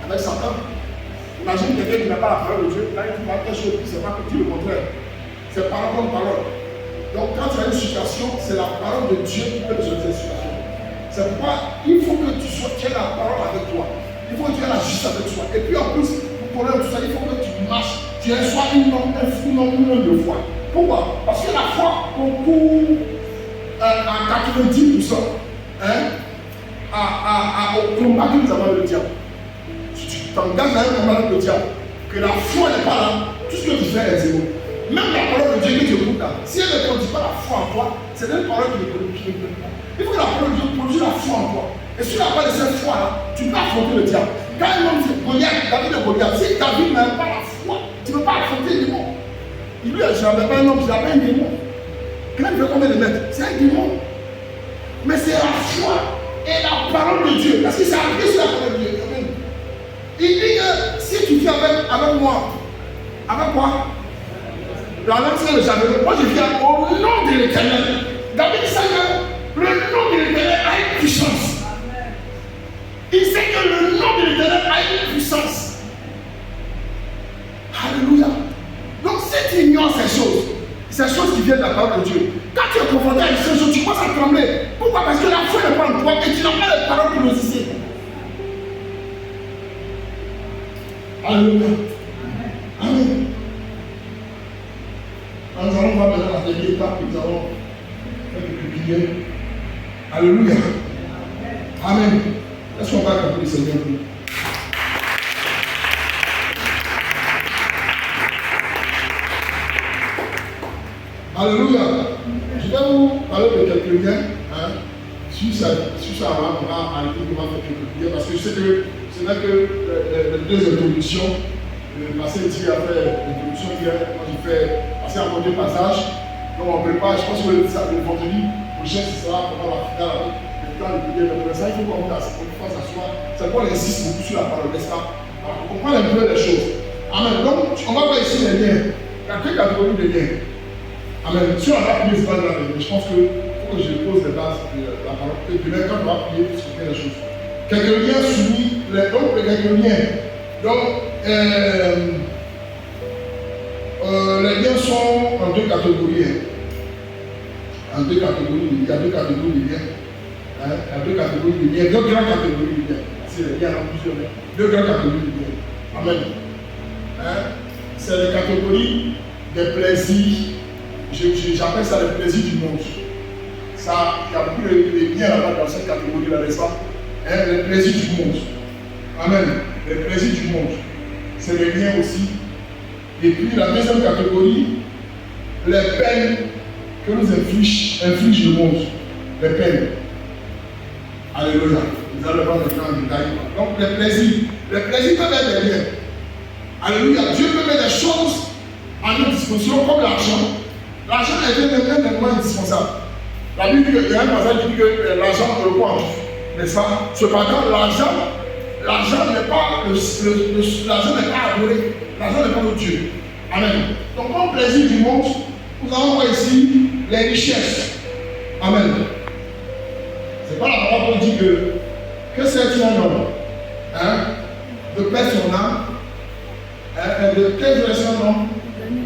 avec Satan. Imagine quelqu'un qui n'a pas la parole de Dieu, là il dit quelque chose, c'est pas que le contraire. C'est parole comme parole. Donc quand tu as une situation, c'est la parole de Dieu qui peut résoudre cette situation. C'est pourquoi il faut que tu aies la parole avec toi. Il faut que tu aies la justice avec toi. Et puis en plus, pour tout ça, il faut que tu marches. Tu sois une homme de foi. Pourquoi? Parce que la foi concourt à 90% au combat que nous avons avec le diable. Si tu t'engages dans un combat avec le diable, que la foi n'est pas là, tout ce que tu fais est zéro. Même la parole de Dieu que tu écoutes là, si elle ne produit pas la foi en toi, c'est une parole qui ne produit pas. Il faut que la parole de Dieu produise la foi en toi. Et si tu n'as pas de cette foi-là, tu peux affronter le diable. Quand un homme dit Goliath, David de Goliath, si David n'a pas la foi, tu ne peux pas affronter les démons. Il lui a dit, je n'avais pas un homme, je n'avais pas un démon. Quand il veut combien de mètres? C'est un démon. Mais c'est la foi et la parole de Dieu. Parce que c'est appuyé sur la parole de Dieu. Il dit que si tu viens avec moi, avec quoi? La langue c'est le javelot. Moi je viens au nom de l'Éternel. David sait que le nom de l'Éternel a une puissance. Il sait que le nom de l'Éternel a une puissance. Alléluia. Donc si tu ignores ces choses qui viennent de la parole de Dieu, quand tu es confronté avec ces choses, tu commences à trembler. Pourquoi? Parce que la foi n'est pas en toi et tu n'as pas les paroles pour résister. Alléluia. Amen. Nous allons voir maintenant la dernière étape que nous allons faire le pilier. Alléluia. Amen. Est-ce qu'on va accomplir le Seigneur? Alléluia. Je vais vous parler de quelques liens. Si ça va, on va arrêter, on va faire quelques liens. Parce que je sais que ce n'est que les deux introductions. Le passé dit a fait l'introduction hier. Moi j'ai fait passer un bon passage. Donc on prépare, je pense que le vendredi prochain ce sera pendant la finale avec le temps de prier. Mais pour ça, il faut qu'on fasse asseoir. C'est pourquoi on insiste beaucoup sur la parole, n'est-ce pas? Voilà, pour comprendre un peu les choses. Amen. Donc on va voir ici les liens. Il y a deux catégories de liens. Amen. Si on a prié, c'est pas grave. Je pense qu'il faut que je pose les bases de la parole. Et demain, quand on va prier, il faut se faire les choses. Quelques liens soumis, donc quelques liens. Donc, les liens sont en deux catégories. En deux catégories, il y a deux catégories de liens. Il y a deux catégories de liens, deux grandes catégories de liens. C'est les liens en plusieurs, mais deux grandes catégories de liens. Amen. C'est les catégories des plaisirs. J'appelle ça les plaisirs du monde. Ça, il y a beaucoup de liens là-bas dans cette catégorie-là, n'est-ce pas? Les plaisirs du monde. Amen. Les plaisirs du monde. C'est les liens aussi. Et puis la deuxième catégorie, les peines que nous inflige le monde. Les peines. Alléluia. Vous allez voir maintenant en détail. Donc, le plaisir peut mettre des liens. Alléluia. Dieu peut mettre des choses à notre disposition comme l'argent. L'argent est même des moyens indispensables. La Bible, il y a un passage qui dit que l'argent est le point, n'est-ce pas? Cependant, l'argent n'est pas l'argent n'est pas adoré. L'argent n'est pas notre Dieu. Amen. Donc, comme plaisir du monde, nous allons voir ici les richesses. Amen. C'est pas la parole qui dit que c'est un homme de perdre son âme, de perdre son âme,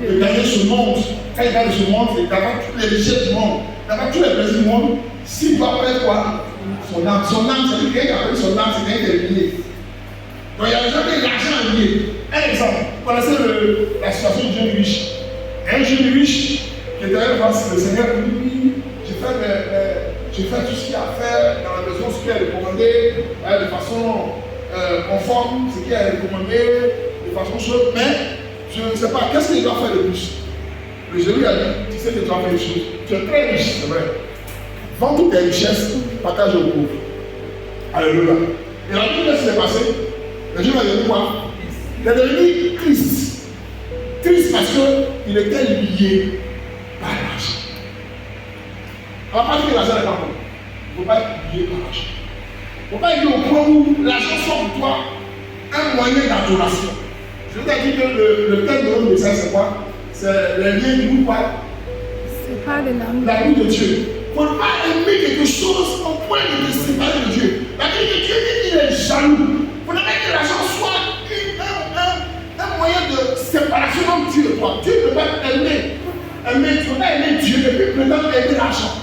de gagner ce monde. Quand il gagne ce monde, c'est d'avoir toutes les richesses du monde, d'avoir tous les plaisirs du monde. S'il doit perdre quoi? Son âme. Son âme, c'est quelqu'un qui appelle son âme, c'est quelqu'un qui est lié. Donc il y a jamais l'argent lié. Un exemple, vous connaissez la situation du jeune riche. Un jeune riche qui était allé voir le Seigneur pour lui, j'ai fait tout ce qu'il y a à faire dans la maison, ce qui est recommandé de façon conforme, ce qui est recommandé de façon chaude, mais je ne sais pas, qu'est-ce qu'il doit faire de plus? Le Jésus a dit, tu sais que tu dois faire des choses. Tu es très riche, c'est vrai. Vends toutes tes richesses, partage aux pauvres. Alléluia. Et la Bible, qu'est-ce qui s'est passé? Le Jésus a dit quoi? Il est devenu triste. Triste parce qu'il était lié par l'argent. On ne va pas dire que l'argent n'est pas bon. Il ne faut pas être lié par l'argent. Il ne faut pas être au point où l'argent soit pour toi un moyen d'adoration. Je vous ai dit que le thème de notre message, c'est quoi? C'est le lien du quoi?
C'est pas de l'amour.
L'amour de Dieu. Il ne faut pas aimer quelque chose au point de te séparer de Dieu. La Bible de Dieu dit qu'il est jaloux. Il faut pas que l'argent soit un moyen de séparation entre Dieu et toi. Dieu ne peut pas aimer. Tu ne peux pas aimer Dieu et puis prétendre aimer l'argent.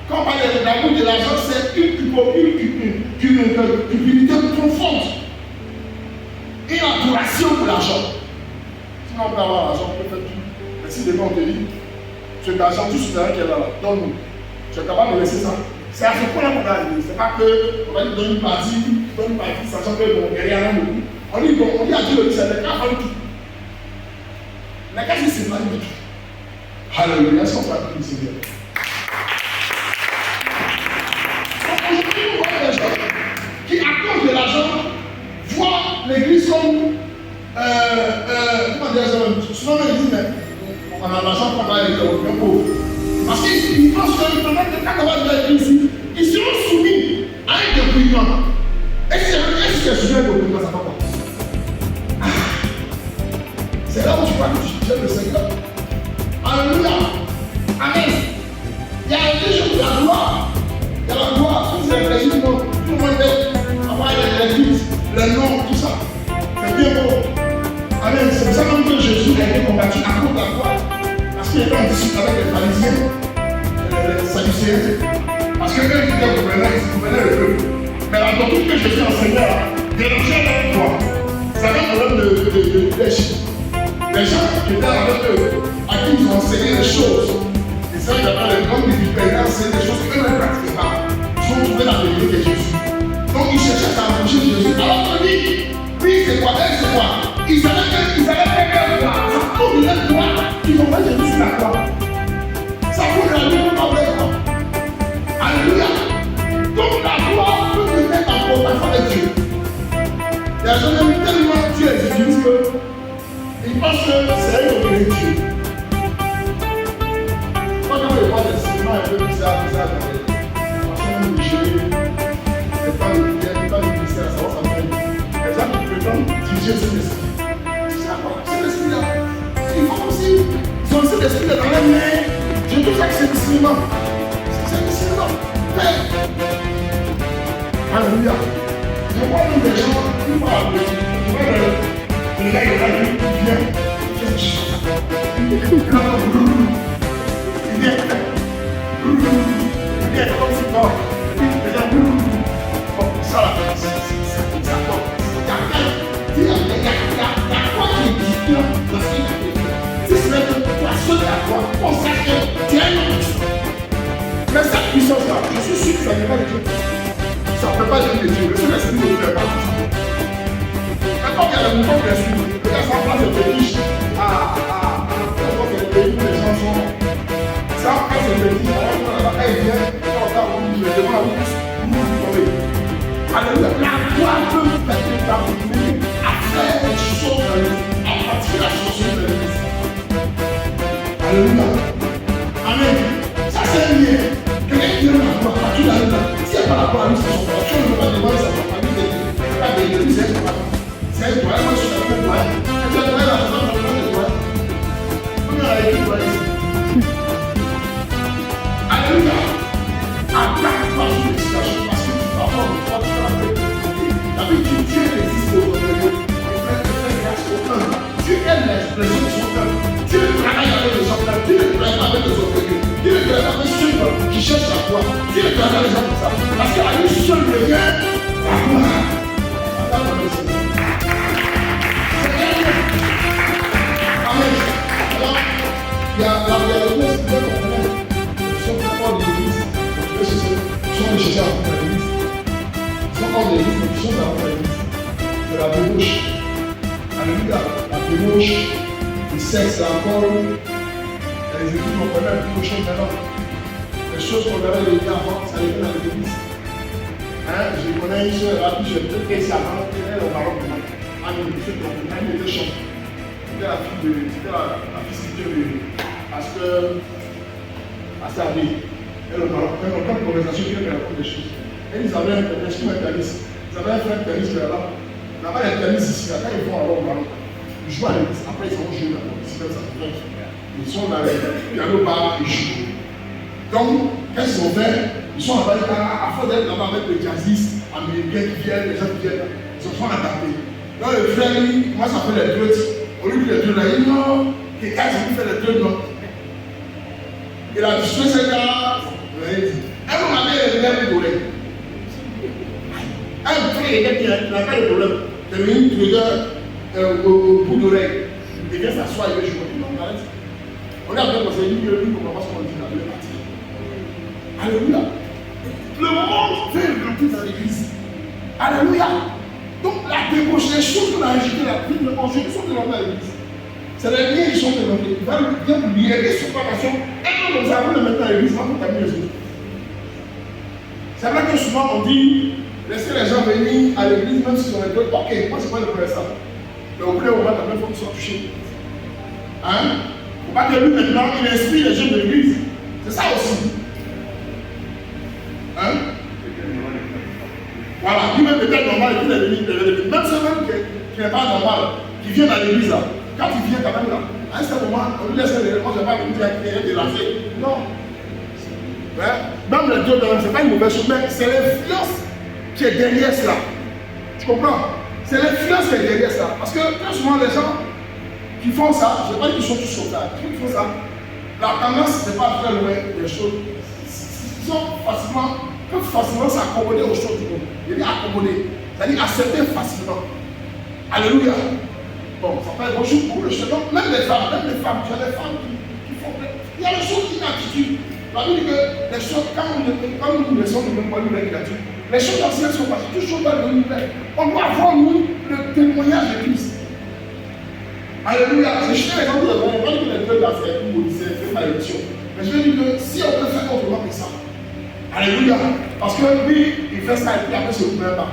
Quand on parle de l'amour de l'argent, c'est une cupidité profonde. Une adoration pour l'argent. Sinon, on peut avoir l'argent, on peut faire tout. Mais si demain on te dit, tu es argent, tout ce qui est là, donne-nous. Tu es capable de laisser ça. C'est à ce point-là qu'on va arriver. Ce n'est pas qu'on va lui donner une partie, sachant que bon, il n'y a rien beaucoup. On dit à Dieu, c'est le cas, on tout. Mais qu'est-ce que c'est pas du tout? Alléluia, est-ce qu'on peut appeler le Seigneur? Aujourd'hui, nous voyons des gens qui, à cause de l'argent, voient l'église comme. Comment dire ça? Souvent, ils disent, mais on a l'argent qu'on va être un pauvre. Parce qu'ils pensent que quand on va dans l'église, ils seront soumis à un dépouillement. Est-ce que c'est soumis à un dépouillement? Ça va pas. C'est là où tu vois que tu aimes le Seigneur. Alléluia. Amen. Il y a des choses de la gloire. Il y a la gloire, tout c'est plaisir du monde. Tout le monde est avoir l'église, le nom, tout ça. C'est bien beau. Amen. C'est pour ça même que Jésus a été combattu à cause de la gloire. Parce qu'il était en discussion avec les pharisiens, les sadducéens. Parce que eux, ils étaient gouvernaient le peuple. Mais la doctrine que Jésus enseignait, dérangeait leur gloire. C'est un problème de leadership. Les gens qui étaient avec eux, à qui ils ont enseigné les choses, ils savent d'avoir les grandes expériences, c'est des choses qu'eux ne pratiquent pas. Ils sont trouvés dans la vérité de Jésus. Donc ils cherchaient à approcher Jésus. Alors on dit, oui, c'est quoi, elle, c'est quoi? Ils savaient faire quoi? Ça tourne de leur gloire. Ils ont fait Jésus sur la croix. Ça tourne la vie pour leur gloire. Alléluia. Donc la gloire peut te mettre en contact avec Dieu. Il y a jamais tellement Dieu existe que ils pensent que c'est eux qui ont Dieu. Quand on voit des sentiments un peu bizarres, la façon de gérer, les temps de prière, les temps de ministère, ça va s'en faire. Les gens qui prétendent diriger cet esprit. C'est ça quoi, cet esprit-là. Ils font aussi, ils ont cet esprit dans les mains. Je dis ça que c'est discernement. C'est discernement. Alléluia. Je vois même des gens qui parlent de le gars, il a dit, il vient. Il vient comme si toi. Les gens, ça là, ça tombe. Il y a quoi qui est différent dans ce qu'il a fait. Si c'est que toi, seul à toi, on sache que tu as une puissance. Mais cette puissance-là, je suis sûr que ça n'est pas de Dieu. Ça ne peut pas être de Dieu. Le Saint-Esprit ne fait pas ça. Quand il y a le mouvement bien sûr, il y a ça en place de riches à pays où les gens sont. Ça en place de riches, elle vient, quand on a voulu Alléluia. Amen. Ça c'est lié. Quelqu'un qui est là, tu l'as là. Si elle n'a pas la parole, c'est son frère. Tu ne peux pas demander sa famille. C'est toi. C'est toi. Moi, je suis un peu toi. C'est toi la femme, c'est toi. On a écrit toi ici. Alléluia. Attaque pas sur les situations parce que tu vas avoir une fois tu vas faire. La vie du Dieu existe au monde. Dieu aime l'expression de son cœur. Dieu travaille avec les gens. Dieu ne travaille pas avec les autres. Dieu ne travaille pas avec ceux qui cherchent la foi. Dieu ne travaille pas avec les gens comme ça. Parce qu'à lui seul le bien, la gloire. Amen. Alors, il y a la réalité qui peut comprendre. Ils sont pas de l'église. Ils sont de chercher à comprendre l'église. Ils sont hors de l'église, mais ils sont à comprendre l'église. C'est la débauche. Alléluia. La débauche, le sexe, l'alcool, les églises qu'on connaît beaucoup de choses maintenant. Les choses qu'on avait déjà avant, ça arrive dans l'église. Je connais une soeur, j'ai peut-être fait ça avant, elle est au Maroc. Elle était chante. C'était la fille de Pasteur Abé. Elle est au Maroc. Elle a une conversation qui raconte des choses. Et ils avaient un tennis. Ils avaient un frère tennis là-bas. Là-bas, il y a le tennis ici. Quand ils vont alors au Maroc, ils jouent à l'église. Après, ils vont jouer là-bas. C'est comme ça. Ils sont dans le piano bar, ils jouent. Donc, qu'est-ce qu'ils ont fait? Ils sont là-bas, à force d'être là-bas avec les jazzistes américains qui viennent, les gens qui viennent, ils sont à taper. Donc, le frère, lui, moi, ça fait les trucs. Au lieu de les trucs, là, il dit non, quelqu'un qui fait les trucs, non. Il a dit, ce que c'est là, il dit, un moment donné, il a des problèmes. Un frère, il n'a pas de problème. Il a mis une truc au bout d'oreille. Il vient s'asseoir, il veut jouer. Non, arrête. On a bien pensé, lui, on ne comprend pas ce qu'on dit là, il est parti. Alléluia. Le monde fait le plus dans l'église. Alléluia. Donc la débauche, les choses qu'on a rejetées, la vie de manger, ils sont développées à l'église. C'est les liens qui sont développés. Il va bien lier sur formation. Et quand nous avons le mettre à l'église, on va contaminer les autres. C'est vrai que souvent on dit, laissez les gens venir à l'église, même s'ils ont les deux. Ok, moi c'est pas le problème ça. Mais au bout d'un moment, il faut qu'ils soient touchés. Hein? Il ne faut pas que lui maintenant, il inspire les gens de l'église. C'est ça aussi. Hein? Voilà, lui-même peut-être normal, il est venu. Même celui qui n'est pas normal, qui vient dans l'église là, quand il vient quand même là, à un certain moment, on lui laisse les éléments, je ne vais pas venir créer des lacets. Non. Ouais. Même les deux, ce n'est pas une mauvaise chose, mais c'est l'influence qui est derrière cela. Tu comprends? C'est l'influence qui est derrière ça. Parce que très souvent, les gens qui font ça, je ne sais pas qu'ils sont tous comme ça, qui font ça, la tendance, ce n'est pas à faire loin des choses. Ils peuvent facilement s'accommoder aux choses du monde. Il dit accommoder, c'est-à-dire accepter facilement. Alléluia. Bon, ça fait bonjour pour le chemin. Même les femmes, tu as des femmes qui font. Il y a des choses qui t'attituent. La Bible dit que les choses, quand nous laissons le même point de vue avec la Dieu, les choses anciennes sont passées, toutes choses doivent devenir nouvelles. On doit avoir, nous, le témoignage de Christ. Alléluia. Je suis l'exemple de la pas dit que les deux doivent faire une odyssée, c'est pas l'émission. Mais je veux dire que si on peut faire autrement que ça, alléluia. Parce que lui, il fait ça et puis après, c'est le même pas.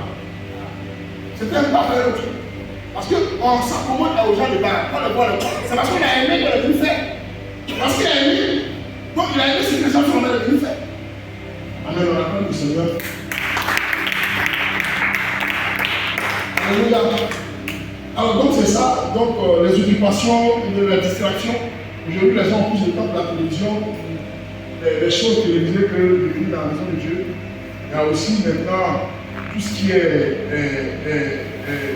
C'était un pas vers l'autre. Parce qu'on s'accommode aux gens de bas. C'est parce qu'on a aimé qu'on a dû faire. Parce qu'il a aimé. Donc il a aimé ce que les gens sont venus faire. Amen. On apprend du Seigneur. Alléluia. Alors donc c'est ça. Donc les occupations, la distraction. Aujourd'hui, les gens ont plus de temps pour la télévision. Les choses télévisées que l'église dans la maison de Dieu. Il y a aussi maintenant tout ce qui est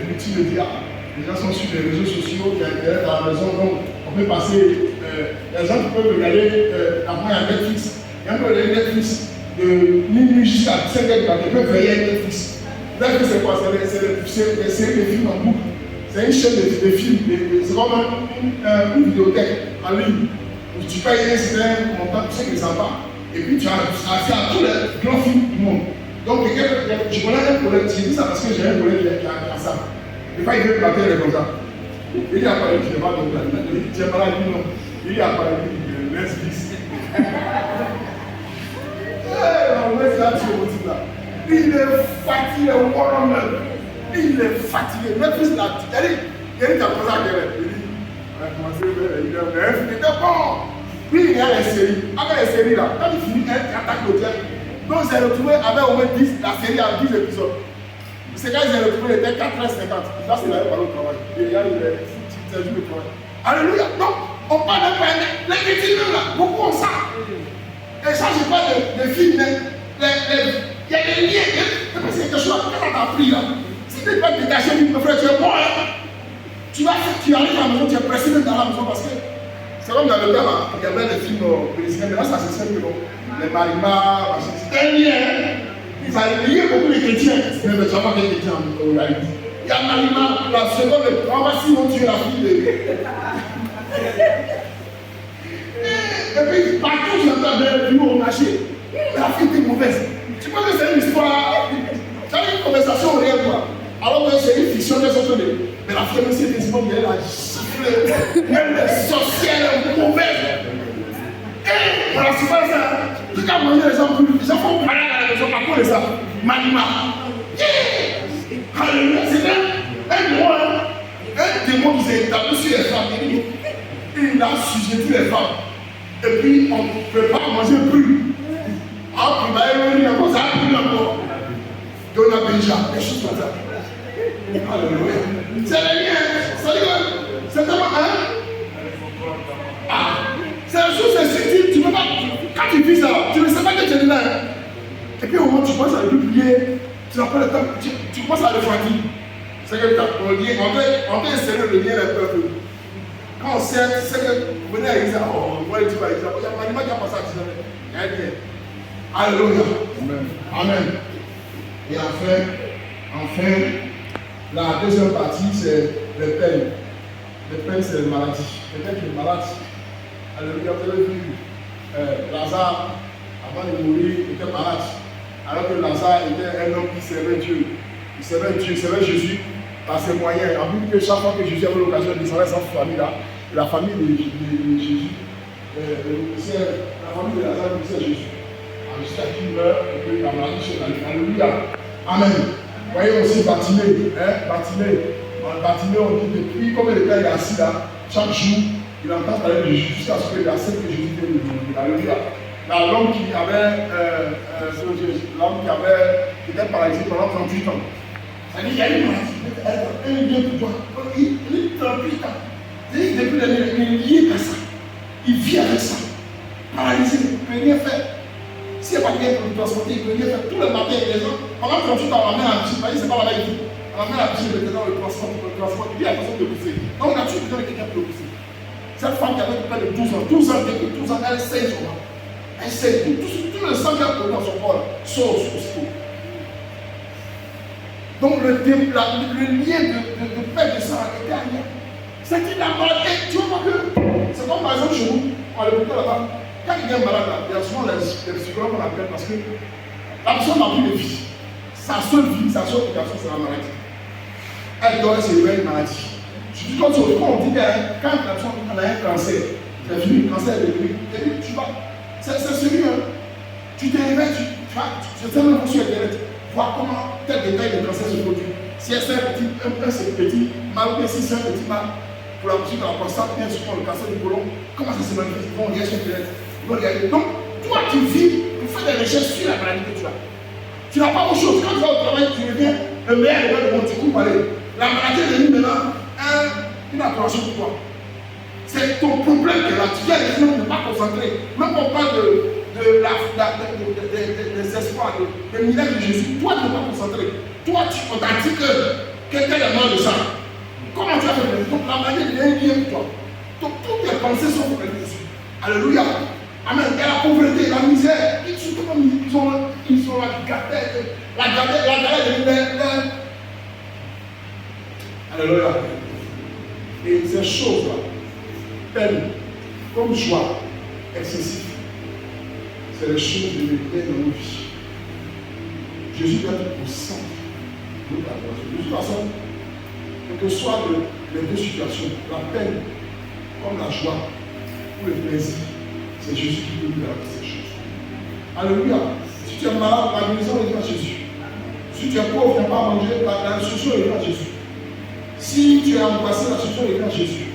multimédia. Les gens sont sur les réseaux sociaux, il y a Internet à la maison, donc on peut passer. Les gens peuvent regarder après à Netflix. Il y a un peu de Netflix de minuit jusqu'à 5h du matin. Ils peuvent veiller à Netflix. Netflix, c'est quoi? C'est des séries de films en boucle. C'est une chaîne de films. C'est comme une vidéothèque en ligne. Tu payes un certain montant, tu sais que ça va. Et puis tu as accès à tous les grands films du monde. Donc, je connais un collègue, j'ai dit ça parce que j'ai un collègue qui a ça. Des fois, il veut planter les comme ça. Il dit à Paris, je ne vais pas donc là. Il dit, tu es malade, il dit non. Il dit à Paris, laisse glisse. Il est fatigué, il est fatigué. Netflix là, il dit, tu as commencé à gueuler. Il dit, on a commencé, il était bon. il y a les séries. Avec les séries là, quand il finit, tu attaques le diable. Donc j'ai retrouvé avec au moins 10, la série à 10 épisodes. C'est quand j'ai retrouvé, il était 4h50. Là, c'est là où on travail. Et il y a les jours de travail. Alléluia. Donc, on parle de les petits là, beaucoup ont ça. Et ça, je parle de films, il y a des liens. C'est quelque chose, quand on t'a pris là, si tu n'es pas détaché du frère, tu es mort. Tu arrives à la maison, tu es pressé même dans la maison parce que c'est comme dans le temps, il y avait des films brésiliens, mais là, ça se sait que non. Les marimas, c'est un lien. Ils allaient lier beaucoup de chrétiens. Mais tu n'as pas des chrétiens en réalité. Il y a Marima, la seconde, on va si on tue la fille de. Et puis, partout, j'entends des vidéos au marché. La fille était mauvaise. Tu penses que c'est une histoire. Tu as une conversation réelle, quoi. Alors que c'est une fiction des autres. Mais la fille, c'est des immeubles, elle a giflé. Même les sorcières mauvaises. Et voilà, c'est pas ça. Tu as mangé les gens plus. Les gens font parler à la maison, par contre, ça. Manima. Alléluia. C'est un démon qui s'est établi sur les femmes. Il a sujeté les femmes. Et puis, on ne peut pas manger plus. Ah, puis, il y a plus encore. Donna Benja, des choses comme ça. Alléluia. C'est les liens. C'est tellement un. Ah. C'est une chose, c'est subtil. Tu ne peux pas. Quand tu vis ça, tu ne sais pas que tu es là. Et puis au moment où tu commences à le prier, tu n'as pas le temps. Tu commences à le fatiguer. C'est que on peut insérer le lien des peuples. Quand on sait, c'est que vous venez à l'église, oh, vous voyez, tu vas à l'église. Il y a un animal qui a passé à l'église. Il y a un lien. Alléluia. Amen. Amen. Et enfin, la deuxième partie, c'est les peines. Les peines, c'est les maladies. Quelqu'un qui est malade. Alléluia, vous avez vu Lazare, avant de mourir, était malade. Alors que Lazare était un homme qui servait Dieu. Il servait Dieu, il servait Jésus par ses moyens. En plus que chaque fois que Jésus avait l'occasion de descendre sa famille là, la famille de Jésus, la famille de Lazare c'est Jésus. Jusqu'à qu'il meurt et que la maladie se calme. Alléluia. Amen. Vous voyez aussi Bartimée, Bartimée, on dit depuis combien de temps il est assis là, chaque jour. Il entend parler de Jésus jusqu'à ce qu'il accepte que Jésus vienne de lui. Alléluia. L'homme qui était paralysé pendant 38 ans. C'est-à-dire qu'il y a une maladie. Elle vient pour toi. Il est 38 ans. C'est-à-dire depuis l'année, il est lié à ça. Il vit avec ça. Paralysé, il ne peut rien faire. S'il n'y a pas quelqu'un pour le transporter, il ne peut rien faire. Tous les matins, les gens, pendant 38 ans, on la met à la piscine. C'est pas la même vie. On la met à la piscine, maintenant, le transport, il y a personne de pousser. Donc, on a toujours besoin de quelqu'un pour le pousser. Cette femme qui avait près de 12 ans, depuis 12 ans, elle sait son âme. Elle sait tout le sang qu'elle a dans son corps sort aussitôt. Donc le lien de paix de sang était ailleurs. C'est qu'il a malade. Tu vois que c'est comme par exemple chez nous, on a l'hôpital là-bas. Quand il est malade, il y a souvent les psychologues qu'on appelle parce que la personne n'a plus de vie. Sa seule vie, sa seule occupation, c'est la maladie. Elle doit se réveiller une maladie. Je dis comme ça, on dit que quand la personne a un cancer, c'est fini, le cancer est devenu, et puis tu vas, c'est sérieux, tu te réveilles, c'est tellement bon sur Internet, voir comment tel détail de cancer se produit. Si c'est un petit mal, ou si c'est un petit mal, pour la musique de la prostate, bien sûr, le cancer du côlon, comment ça se manifeste? Ils vont regarder sur Internet, ils vont regarder. Donc, toi tu vis, tu fais des recherches sur la maladie que tu as. Tu n'as pas autre chose, quand tu vas au travail, tu reviens, le meilleur de bon, tu coupes aller. La maladie est devenue maintenant une appréhension pour toi. C'est ton problème que là, tu viens les gens ne pas concentrer. Même quand on parle des espoirs, des miracles de Jésus, toi tu ne pas concentrer. Toi, on t'a dit que quelqu'un est mort de ça. Comment tu as fait? Donc la maladie devient liée pour toi. Donc toutes tes pensées sont pour Jésus. Alléluia. Amen. Et la pauvreté, la misère, ils sont la galère de l'univers. Alléluia. Et ces choses-là, peine, comme joie excessive, c'est les choses de l'univers dans nos vies. Jésus doit être au centre de notre adoration. De toute façon, quelles que soient les deux situations, la peine comme la joie ou le plaisir, c'est Jésus qui peut nous faire ces choses. Alléluia. Si tu es malade, la guérison est à Jésus. Si tu es pauvre, tu n'as pas à manger, la solution est à Jésus. Si tu es angoissé, la solution est à Jésus.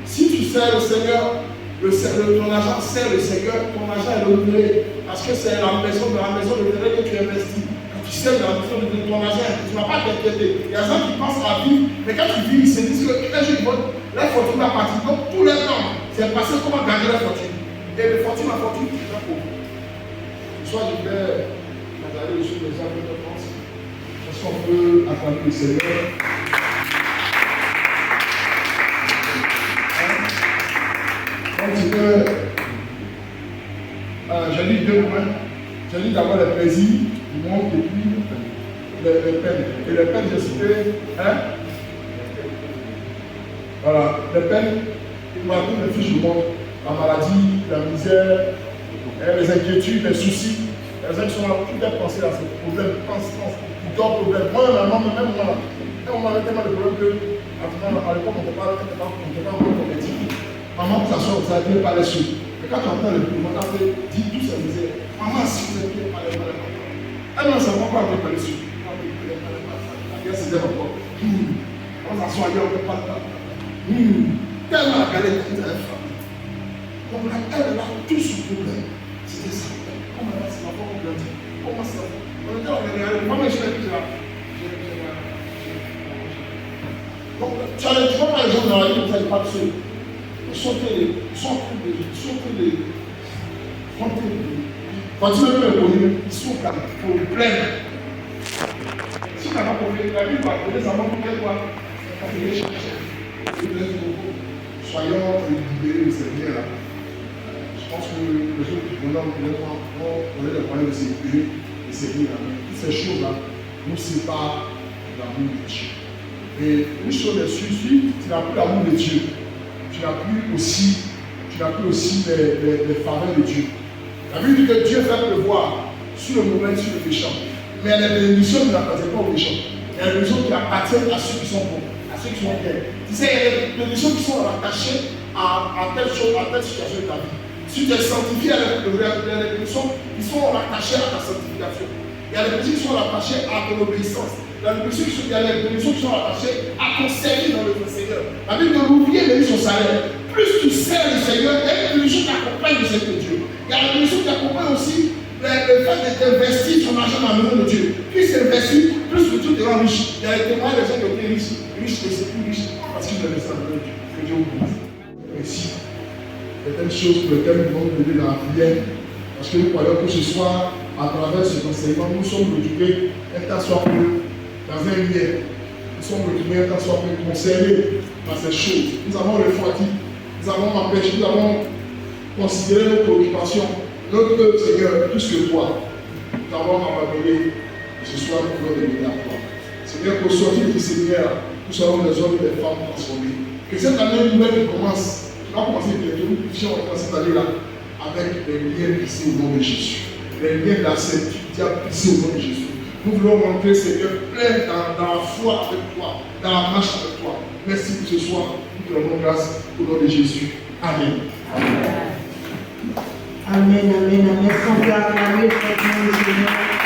Si tu sers le Seigneur ton argent sert le Seigneur, ton argent est renouvelé. Parce que c'est dans la maison de Dieu que tu investis. Quand tu sais dans la maison de Dieu, ton argent, tu ne vas pas t'inquiéter. Il y a des gens qui pensent à vivre, mais quand tu vis, ils se disent qu'un jour, leur fortune va partir. Donc tout le temps, c'est passé comment gagner la fortune. Et la fortune, tu vas pauvre. Soit je vais regarder sur les gens de France. Est-ce qu'on peut acclamer le Seigneur? J'ai dit 2 points. J'ai dit d'abord le plaisir du monde et puis les peines. Et les peines, j'ai cité, voilà, les peines, il m'a dit les fiches du monde, la maladie, la misère, les inquiétudes, les soucis. Les gens qui sont là, tout est pensé à ces problèmes, d'autres problèmes. Moi, même moi, on avait tellement de problèmes que, à l'époque, on n'était pas encore converti. Maman, pour s'asseoir, vous avez bien parlé sur. Mais quand tu entends le bruit, on a fait, dis tout ça, disait, maman, si vous êtes bien parlé, elle ne savait pas bien parler sur. Elle s'était encore. On s'assoit, on ne peut pas parler. Tellement la galère, elle a frappé. Donc, elle a tout ce problème. C'était ça. Comment elle a fait, comment ça va? On était là, on regardait, moi, je l'ai dit là. Donc, tu vois pas les gens dans la vie, vous n'allez pas seul. Sortez-les. Quand tu veux le bonheur, ils sont là pour le plaindre. Si tu n'as pas compris, la vie va donner sa main pour quel quoi? Soyons libérés de cette vie-là. Je pense que les gens qui vont on est le moyen de s'épurer et servir la main. Toutes ces choses-là nous séparent de l'amour de Dieu. Et une chose est sûre, si tu n'as plus l'amour de Dieu, tu n'as plus aussi les faveurs de Dieu. La Bible dit que Dieu fait pleuvoir sur le mauvais, sur le méchant. Mais les bénédictions ne l'appartiennent pas aux méchants. Il y a des bénédictions qui appartiennent à ceux qui sont bons, à ceux qui sont bien. Tu sais, il y a des bénédictions qui sont rattachées à telle chose, à telle situation de ta vie. Si tu es sanctifié, il y a des bénédictions qui sont rattachées à ta sanctification. Il y a des bénédictions qui sont rattachées à ton obéissance. Il y a des bénédictions qui sont attachées à ton service dans le Seigneur. La Bible dit l'ouvrier mérite son salaire. Plus tu sers le Seigneur, il y a des bénédictions qui accompagnent le Seigneur de Dieu. Il y a des bénédictions qui accompagnent aussi le fait d'investir ton argent dans la maison de Dieu. Plus tu investis, plus tu te rends riche. Il y a des témoins des gens qui ont été riches et c'est plus riche parce qu'ils ont investi dans la maison de Dieu. Que Dieu vous bénisse. Merci. Certaines choses pour lesquelles nous devons donner dans la prière. Parce que nous croyons que ce soir, à travers cet enseignement, nous sommes retrouvés un tas soit peu dans un lien. Nous sommes retrouvés un tas soit peu concernés par ces choses. Nous avons refroidi, nous avons empêché, nous avons considéré nos préoccupations. Notre Seigneur, plus que toi, nous avons abandonné. Et ce soir, nous pouvons demander à toi. Seigneur, pour sortir de ces lumières, nous serons des hommes et des femmes transformés. Que cette année nouvelle qui commence, qui va commencer bientôt, nous puissions commencer cette année-là avec les liens ici au nom de Jésus. Les liens de la certitude ici au nom de Jésus. Nous voulons rentrer, Seigneur, plein dans la foi avec toi, dans la marche avec toi. Merci pour ce soir. Nous te rendons grâce au nom de Jésus. Amen.
Amen, amen, amen. Sans acclamer, Seigneur.